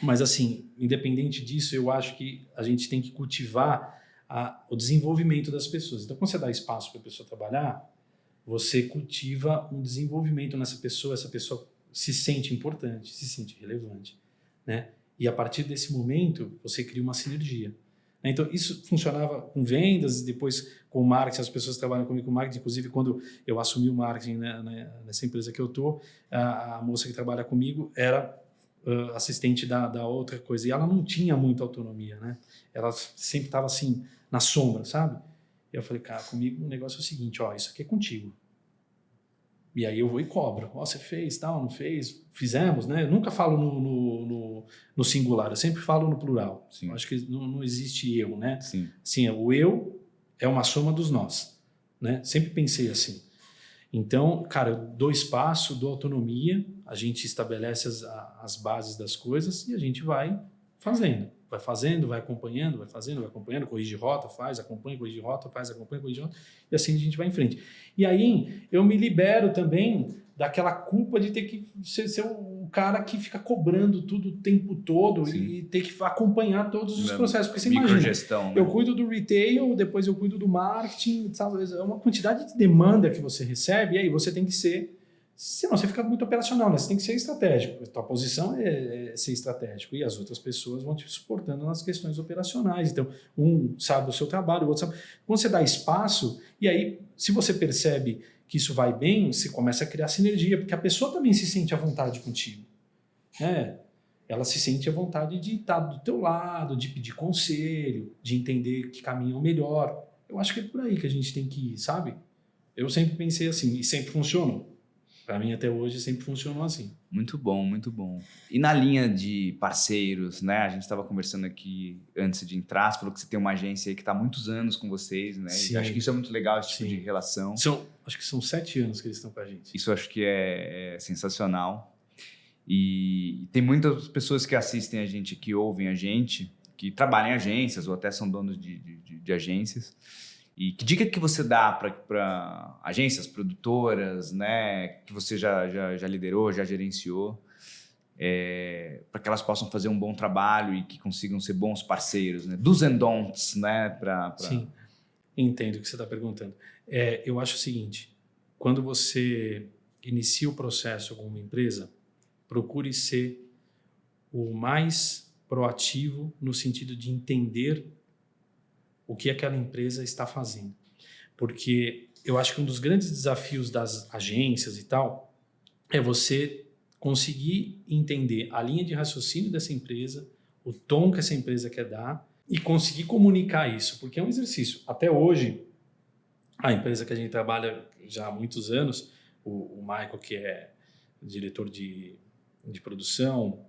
[SPEAKER 1] Mas assim, independente disso, eu acho que a gente tem que cultivar o desenvolvimento das pessoas. Então, quando você dá espaço para a pessoa trabalhar, você cultiva um desenvolvimento nessa pessoa, essa pessoa se sente importante, se sente relevante, né? E a partir desse momento, você cria uma sinergia. Então, isso funcionava com vendas, depois com marketing, as pessoas trabalham comigo com marketing, inclusive quando eu assumi o marketing, né, nessa empresa que eu estou, a moça que trabalha comigo era assistente da outra coisa, e ela não tinha muita autonomia, né? Ela sempre estava assim, na sombra, sabe? E eu falei, cara, comigo o negócio é o seguinte, isso aqui é contigo. E aí eu vou e cobro. Você fez, tal, não fez? Fizemos, né? Eu nunca falo no singular, eu sempre falo no plural.
[SPEAKER 2] Sim.
[SPEAKER 1] Acho que não existe eu, né?
[SPEAKER 2] Sim.
[SPEAKER 1] Sim, o eu é uma soma dos nós, né? Sempre pensei assim. Então, cara, eu dou espaço, dou autonomia, a gente estabelece as bases das coisas e a gente vai fazendo. Vai fazendo, vai acompanhando, vai fazendo, vai acompanhando, corrige rota, faz, acompanha, corrige rota, faz, acompanha, corrige rota, e assim a gente vai em frente. E aí eu me libero também daquela culpa de ter que ser o cara que fica cobrando tudo o tempo todo. Sim. E ter que acompanhar todos os processos. Porque você imagina, né? Eu cuido do retail, depois eu cuido do marketing, sabe? É uma quantidade de demanda que você recebe, e aí você tem que ser... Senão você fica muito operacional, né? Você tem que ser estratégico. A tua posição é ser estratégico e as outras pessoas vão te suportando nas questões operacionais. Então, um sabe o seu trabalho, o outro sabe. Quando você dá espaço, e aí, se você percebe que isso vai bem, você começa a criar sinergia, porque a pessoa também se sente à vontade contigo. Ela se sente à vontade de estar do teu lado, de pedir conselho, de entender que caminho é o melhor. Eu acho que é por aí que a gente tem que ir, sabe? Eu sempre pensei assim, e sempre funcionou. Para mim, até hoje, sempre funcionou assim.
[SPEAKER 2] Muito bom, muito bom. E na linha de parceiros, né? A gente estava conversando aqui antes de entrar, você falou que você tem uma agência aí que está há muitos anos com vocês, né? E acho que isso é muito legal, esse tipo de relação.
[SPEAKER 1] Acho que são 7 anos que eles estão com a gente.
[SPEAKER 2] Isso acho que é sensacional. E tem muitas pessoas que assistem a gente, que ouvem a gente, que trabalham em agências ou até são donos de agências. E que dica que você dá para agências, produtoras, né, que você já liderou, já gerenciou, para que elas possam fazer um bom trabalho e que consigam ser bons parceiros, né? Do's and don'ts, né?
[SPEAKER 1] Sim, entendo o que você está perguntando. Eu acho o seguinte, quando você inicia o processo com uma empresa, procure ser o mais proativo no sentido de entender o que aquela empresa está fazendo. Porque eu acho que um dos grandes desafios das agências e tal é você conseguir entender a linha de raciocínio dessa empresa, o tom que essa empresa quer dar e conseguir comunicar isso, porque é um exercício. Até hoje, a empresa que a gente trabalha já há muitos anos, o Michael, que é diretor de produção,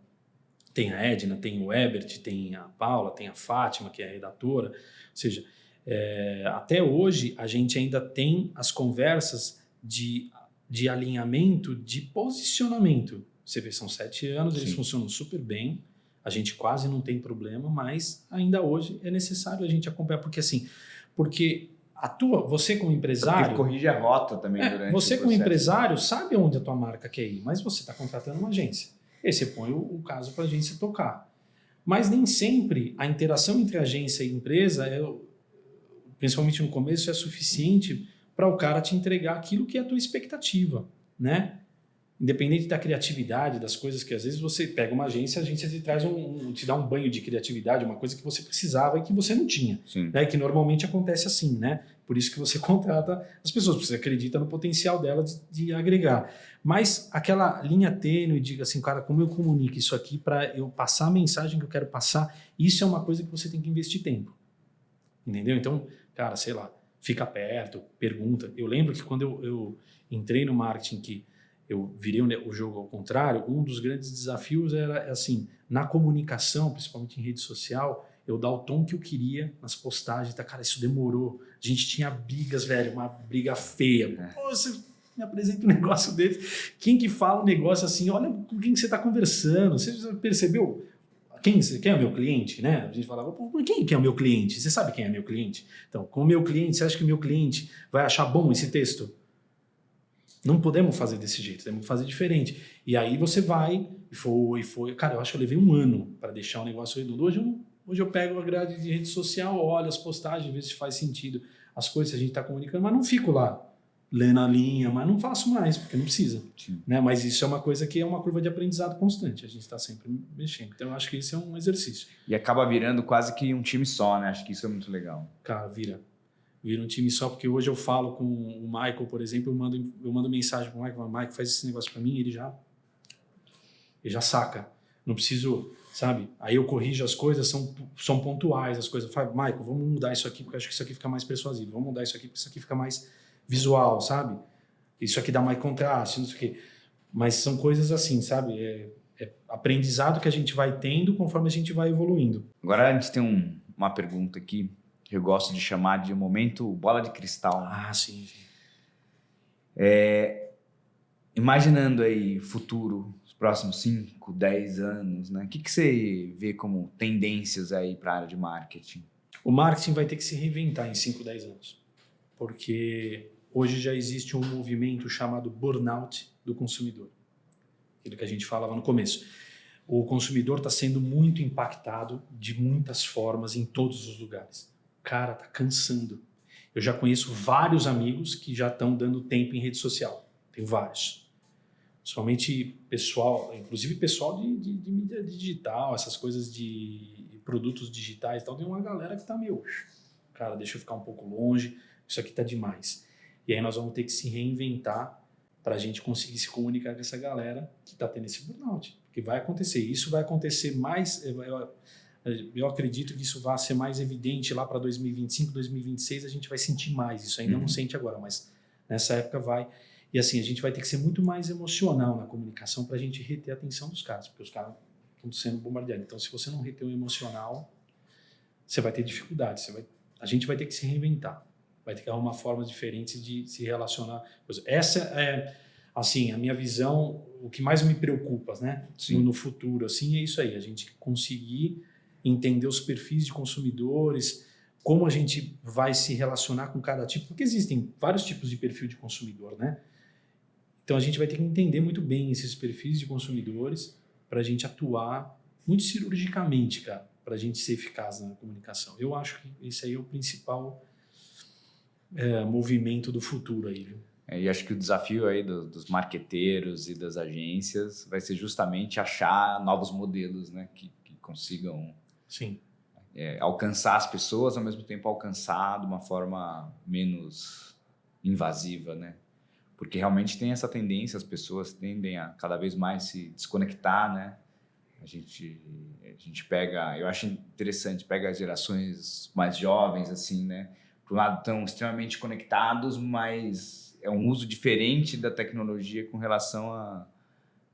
[SPEAKER 1] tem a Edna, tem o Ebert, tem a Paula, tem a Fátima, que é a redatora. Ou seja, até hoje a gente ainda tem as conversas de alinhamento, de posicionamento. Você vê, são 7 anos, eles funcionam super bem, a gente quase não tem problema, mas ainda hoje é necessário a gente acompanhar, porque você como empresário...
[SPEAKER 2] Porque corrige a rota também durante
[SPEAKER 1] você
[SPEAKER 2] o
[SPEAKER 1] como
[SPEAKER 2] processo.
[SPEAKER 1] empresário sabe onde a tua marca quer ir, mas você está contratando uma agência. E aí você põe o caso para a agência tocar. Mas nem sempre a interação entre agência e empresa, principalmente no começo, é suficiente para o cara te entregar aquilo que é a tua expectativa, né? Independente da criatividade, das coisas que às vezes você pega uma agência, a agência te traz te dá um banho de criatividade, uma coisa que você precisava e que você não tinha, né? Que normalmente acontece assim, né? Por isso que você contrata as pessoas, porque você acredita no potencial dela de agregar. Mas aquela linha tênue, diga assim, cara, como eu comunico isso aqui para eu passar a mensagem que eu quero passar, isso é uma coisa que você tem que investir tempo. Entendeu? Então, cara, sei lá, fica perto, pergunta. Eu lembro que quando eu entrei no marketing, que eu virei o jogo ao contrário, um dos grandes desafios era, assim, na comunicação, principalmente em rede social, eu dar o tom que eu queria nas postagens. Tá? Cara, isso demorou. A gente tinha brigas, velho, uma briga feia. Pô, você me apresenta um negócio desse. Quem que fala um negócio assim? Olha com quem que você está conversando. Você já percebeu? Quem é o meu cliente, né? A gente falava, pô, quem que é o meu cliente? Você sabe quem é meu cliente? Então, com o meu cliente, você acha que o meu cliente vai achar bom esse texto? Não podemos fazer desse jeito, temos que fazer diferente. E aí você vai, e foi. Cara, eu acho que eu levei 1 ano para deixar o negócio redondo. Hoje eu pego a grade de rede social, olho as postagens, vejo se faz sentido as coisas que a gente está comunicando, mas não fico lá lendo a linha, mas não faço mais, porque não precisa. Né? Mas isso é uma coisa que é uma curva de aprendizado constante, a gente está sempre mexendo. Então eu acho que isso é um exercício.
[SPEAKER 2] E acaba virando quase que um time só, né? Acho que isso é muito legal.
[SPEAKER 1] Cara, vira um time só, porque hoje eu falo com o Michael, por exemplo, eu mando mensagem para o Michael, faz esse negócio para mim, ele já saca. Não preciso, sabe? Aí eu corrijo as coisas, são pontuais as coisas. Eu falo, Michael, vamos mudar isso aqui, porque eu acho que isso aqui fica mais persuasivo. Vamos mudar isso aqui, porque isso aqui fica mais visual, sabe? Isso aqui dá mais contraste, não sei o quê. Mas são coisas assim, sabe? É aprendizado que a gente vai tendo conforme a gente vai evoluindo.
[SPEAKER 2] Agora a gente tem uma pergunta aqui que eu gosto de chamar de momento bola de cristal.
[SPEAKER 1] Ah, sim.
[SPEAKER 2] Imaginando aí futuro, os próximos 5, 10 anos, né? O que você vê como tendências aí para a área de marketing?
[SPEAKER 1] O marketing vai ter que se reinventar em 5, 10 anos. Porque hoje já existe um movimento chamado burnout do consumidor. Aquilo que a gente falava no começo. O consumidor está sendo muito impactado de muitas formas em todos os lugares. O cara está cansando. Eu já conheço vários amigos que já estão dando tempo em rede social. Tenho vários. Principalmente pessoal, inclusive pessoal de mídia digital, essas coisas de produtos digitais e tal. Tem uma galera que está meio... Cara, deixa eu ficar um pouco longe, isso aqui está demais. E aí nós vamos ter que se reinventar para a gente conseguir se comunicar com essa galera que está tendo esse burnout. Porque vai acontecer. Isso vai acontecer mais... Eu acredito que isso vai ser mais evidente lá para 2025, 2026, a gente vai sentir mais. Isso ainda não sente agora, mas nessa época vai. E assim, a gente vai ter que ser muito mais emocional na comunicação para a gente reter a atenção dos caras, porque os caras estão sendo bombardeados. Então, se você não reter o emocional, você vai ter dificuldade. A gente vai ter que se reinventar. Vai ter que arrumar formas diferentes de se relacionar. Essa é assim, a minha visão, o que mais me preocupa, né, no futuro, assim, é isso aí, a gente conseguir entender os perfis de consumidores, como a gente vai se relacionar com cada tipo, porque existem vários tipos de perfil de consumidor, né? Então a gente vai ter que entender muito bem esses perfis de consumidores para a gente atuar muito cirurgicamente, cara, para a gente ser eficaz na comunicação. Eu acho que esse aí é o principal movimento do futuro aí, viu?
[SPEAKER 2] E acho que o desafio aí dos marqueteiros e das agências vai ser justamente achar novos modelos, né, que consigam
[SPEAKER 1] Sim.
[SPEAKER 2] Alcançar as pessoas, ao mesmo tempo alcançar de uma forma menos invasiva, né? Porque realmente tem essa tendência, as pessoas tendem a cada vez mais se desconectar, né? A gente pega, eu acho interessante, pega as gerações mais jovens, assim, né? Por um lado, estão extremamente conectados, mas é um uso diferente da tecnologia com relação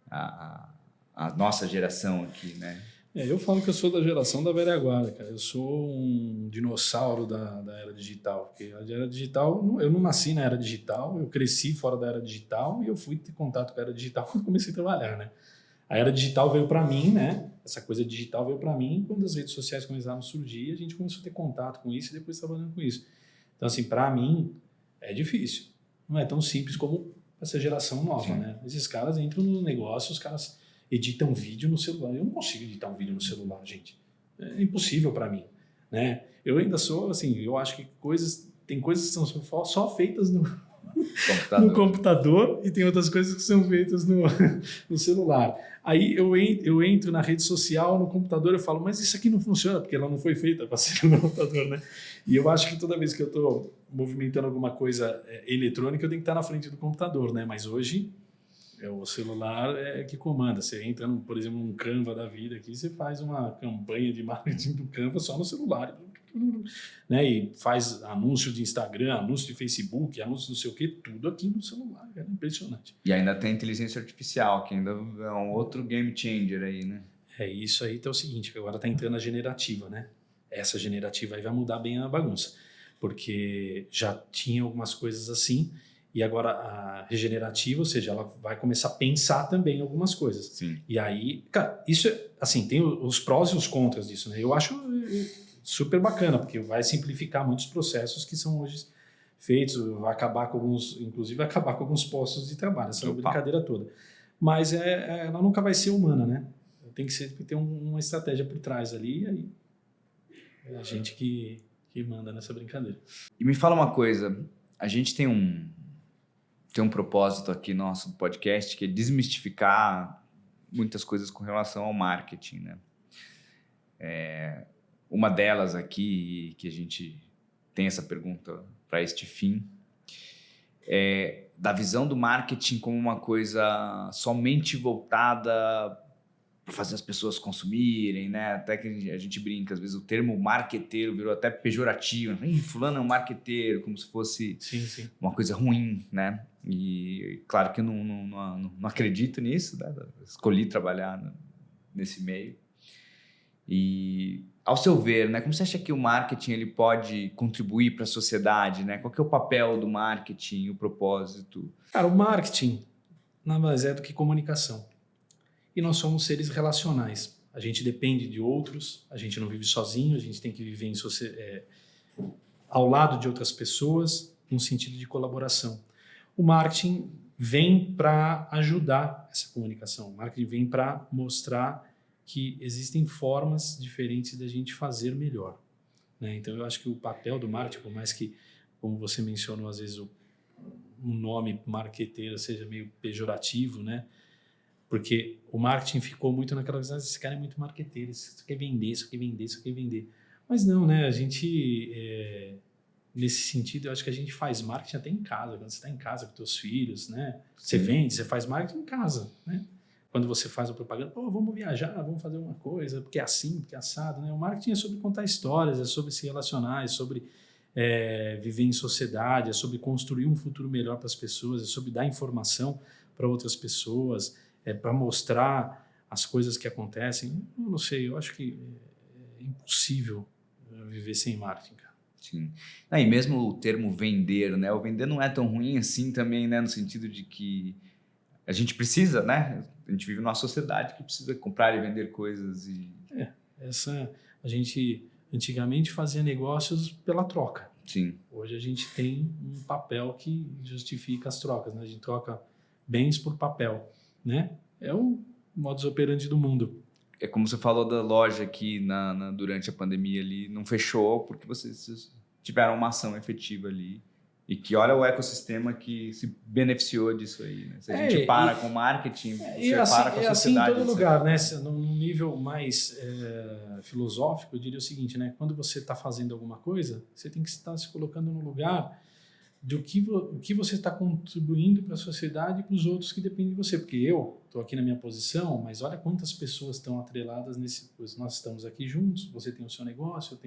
[SPEAKER 2] à nossa geração aqui, né?
[SPEAKER 1] Eu falo que eu sou da geração da velha guarda, cara. Eu sou um dinossauro da era digital. Porque a era digital, eu não nasci na era digital, eu cresci fora da era digital e eu fui ter contato com a era digital quando comecei a trabalhar, né? A era digital veio para mim, né? Essa coisa digital veio para mim quando as redes sociais começaram a surgir, a gente começou a ter contato com isso e depois trabalhando com isso. Então, assim, para mim é difícil. Não é tão simples como essa geração nova, Sim. né? Esses caras entram no negócio, os caras editam vídeo no celular. Eu não consigo editar um vídeo no celular, gente. É impossível para mim, né? Eu ainda sou, assim, eu acho que tem coisas que são só feitas no computador e tem outras coisas que são feitas no celular. Aí eu entro na rede social, no computador, eu falo, mas isso aqui não funciona, porque ela não foi feita para ser no computador, né? E eu acho que toda vez que eu estou movimentando alguma coisa eletrônica, eu tenho que estar na frente do computador, né? Mas hoje o celular que comanda. Você entra, por exemplo, num Canva da vida aqui, você faz uma campanha de marketing do Canva só no celular, né? E faz anúncio de Instagram, anúncio de Facebook, anúncio não sei o que, tudo aqui no celular, é impressionante.
[SPEAKER 2] E ainda tem inteligência artificial, que ainda é um outro game changer aí, né?
[SPEAKER 1] Isso aí é o seguinte, que agora está entrando a generativa, né? Essa generativa aí vai mudar bem a bagunça, porque já tinha algumas coisas assim, e agora a regenerativa, ou seja, ela vai começar a pensar também algumas coisas.
[SPEAKER 2] Sim.
[SPEAKER 1] E aí, cara, isso assim, tem os prós e os contras disso, né? Eu acho super bacana, porque vai simplificar muitos processos que são hoje feitos, vai acabar com alguns, inclusive vai acabar com alguns postos de trabalho, essa brincadeira toda. Mas ela nunca vai ser humana, né? Tem que ter uma estratégia por trás ali, e aí é a gente que manda nessa brincadeira.
[SPEAKER 2] E me fala uma coisa, a gente tem um propósito aqui nosso do podcast, que é desmistificar muitas coisas com relação ao marketing, né? Uma delas aqui, que a gente tem essa pergunta para este fim, é da visão do marketing como uma coisa somente voltada para fazer as pessoas consumirem, né? Até que a gente brinca, às vezes o termo marqueteiro virou até pejorativo. Fulano é um marqueteiro, como se fosse
[SPEAKER 1] sim.
[SPEAKER 2] uma coisa ruim, né? E claro que eu não acredito nisso, né? Escolhi trabalhar nesse meio. E, ao seu ver, né? Como você acha que o marketing ele pode contribuir para a sociedade, né? Qual que é o papel do marketing, o propósito?
[SPEAKER 1] Cara, o marketing nada mais é do que comunicação. E nós somos seres relacionais. A gente depende de outros, a gente não vive sozinho, a gente tem que viver ao lado de outras pessoas, num sentido de colaboração. O marketing vem para ajudar essa comunicação. O marketing vem para mostrar que existem formas diferentes da gente fazer melhor, né? Então, eu acho que o papel do marketing, por mais que, como você mencionou, às vezes o nome marqueteiro seja meio pejorativo, né? Porque o marketing ficou muito naquela visão, esse cara é muito marqueteiro, isso quer vender, isso quer vender, isso quer vender. Mas não, né? A gente, nesse sentido, eu acho que a gente faz marketing até em casa, quando você está em casa com seus filhos, né? Você vende, você faz marketing em casa, né? Quando você faz a propaganda, vamos viajar, vamos fazer uma coisa, porque é assim, porque é assado, né? O marketing é sobre contar histórias, é sobre se relacionar, é sobre viver em sociedade, é sobre construir um futuro melhor para as pessoas, é sobre dar informação para outras pessoas, para mostrar as coisas que acontecem. Eu não sei, eu acho que é impossível viver sem marketing, cara.
[SPEAKER 2] Sim. E mesmo o termo vender, né? O vender não é tão ruim assim também, né? No sentido de que a gente precisa, né? A gente vive numa sociedade que precisa comprar e vender coisas e...
[SPEAKER 1] A gente antigamente fazia negócios pela troca.
[SPEAKER 2] Sim.
[SPEAKER 1] Hoje a gente tem um papel que justifica as trocas, né? A gente troca bens por papel, né? É o modus operandi do mundo.
[SPEAKER 2] É como você falou da loja que durante a pandemia ali não fechou porque vocês tiveram uma ação efetiva ali. E que olha o ecossistema que se beneficiou disso aí, né? Se a gente para com marketing, você para com a sociedade.
[SPEAKER 1] É assim em todo lugar, né? Num nível mais filosófico, eu diria o seguinte, né? Quando você está fazendo alguma coisa, você tem que estar se colocando no lugar do que você está contribuindo para a sociedade e para os outros que dependem de você. Porque eu estou aqui na minha posição, mas olha quantas pessoas estão atreladas nesse... Pois nós estamos aqui juntos, você tem o seu negócio,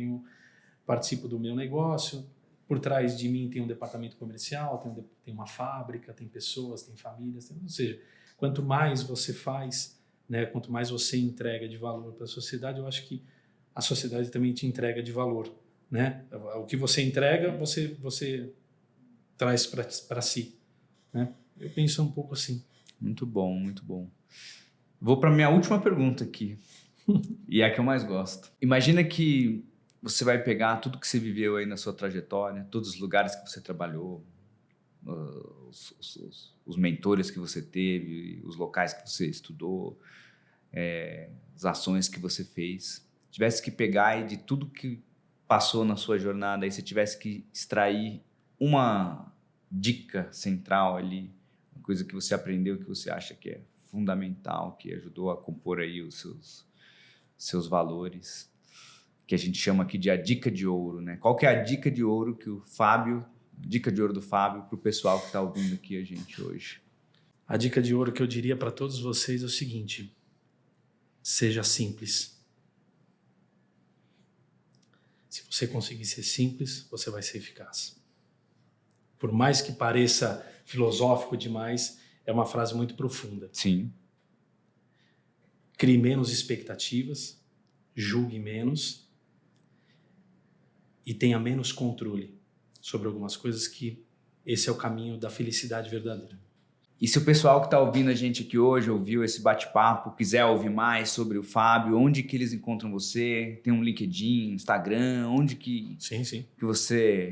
[SPEAKER 1] participo do meu negócio. Por trás de mim tem um departamento comercial, tem uma fábrica, tem pessoas, tem famílias. Ou seja, quanto mais você faz, né, quanto mais você entrega de valor para a sociedade, eu acho que a sociedade também te entrega de valor. Né? O que você entrega, você traz para si. Né? Eu penso um pouco assim.
[SPEAKER 2] Muito bom, muito bom. Vou para a minha última pergunta aqui. E é a que eu mais gosto. Imagina que você vai pegar tudo que você viveu aí na sua trajetória, todos os lugares que você trabalhou, os mentores que você teve, os locais que você estudou, as ações que você fez. Tivesse que pegar e de tudo que passou na sua jornada, aí você tivesse que extrair uma dica central ali, uma coisa que você aprendeu que você acha que é fundamental, que ajudou a compor aí os seus valores, que a gente chama aqui de a dica de ouro, né? Qual que é a dica de ouro que dica de ouro do Fábio para o pessoal que está ouvindo aqui a gente hoje?
[SPEAKER 1] A dica de ouro que eu diria para todos vocês é o seguinte: seja simples. Se você conseguir ser simples, você vai ser eficaz. Por mais que pareça filosófico demais, é uma frase muito profunda.
[SPEAKER 2] Sim.
[SPEAKER 1] Crie menos expectativas, julgue menos e tenha menos controle sobre algumas coisas, que esse é o caminho da felicidade verdadeira.
[SPEAKER 2] E se o pessoal que está ouvindo a gente aqui hoje, ouviu esse bate-papo, quiser ouvir mais sobre o Fábio, onde que eles encontram você? Tem um LinkedIn, Instagram, onde que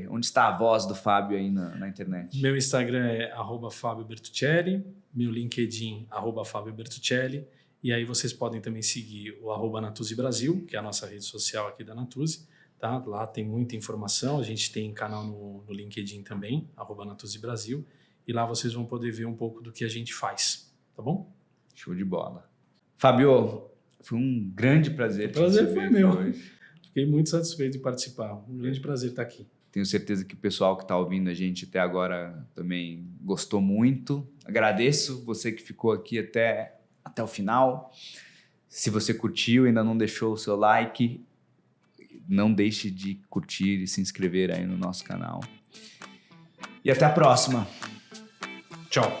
[SPEAKER 2] onde está a voz do Fábio aí na internet?
[SPEAKER 1] Meu Instagram é @Fabio Bertuccelli, meu LinkedIn @Fabio Bertuccelli, e aí vocês podem também seguir o @Natuzzi Brasil, que é a nossa rede social aqui da Natuzzi. Tá? Lá tem muita informação, a gente tem canal no LinkedIn também, @Natuzzi Brasil, e lá vocês vão poder ver um pouco do que a gente faz, tá bom?
[SPEAKER 2] Show de bola. Fábio, foi um grande prazer te
[SPEAKER 1] receber. O prazer foi meu.
[SPEAKER 2] Hoje.
[SPEAKER 1] Fiquei muito satisfeito de participar, um grande prazer estar aqui.
[SPEAKER 2] Tenho certeza que o pessoal que está ouvindo a gente até agora também gostou muito. Agradeço você que ficou aqui até o final. Se você curtiu e ainda não deixou o seu like, não deixe de curtir e se inscrever aí no nosso canal. E até a próxima.
[SPEAKER 1] Tchau.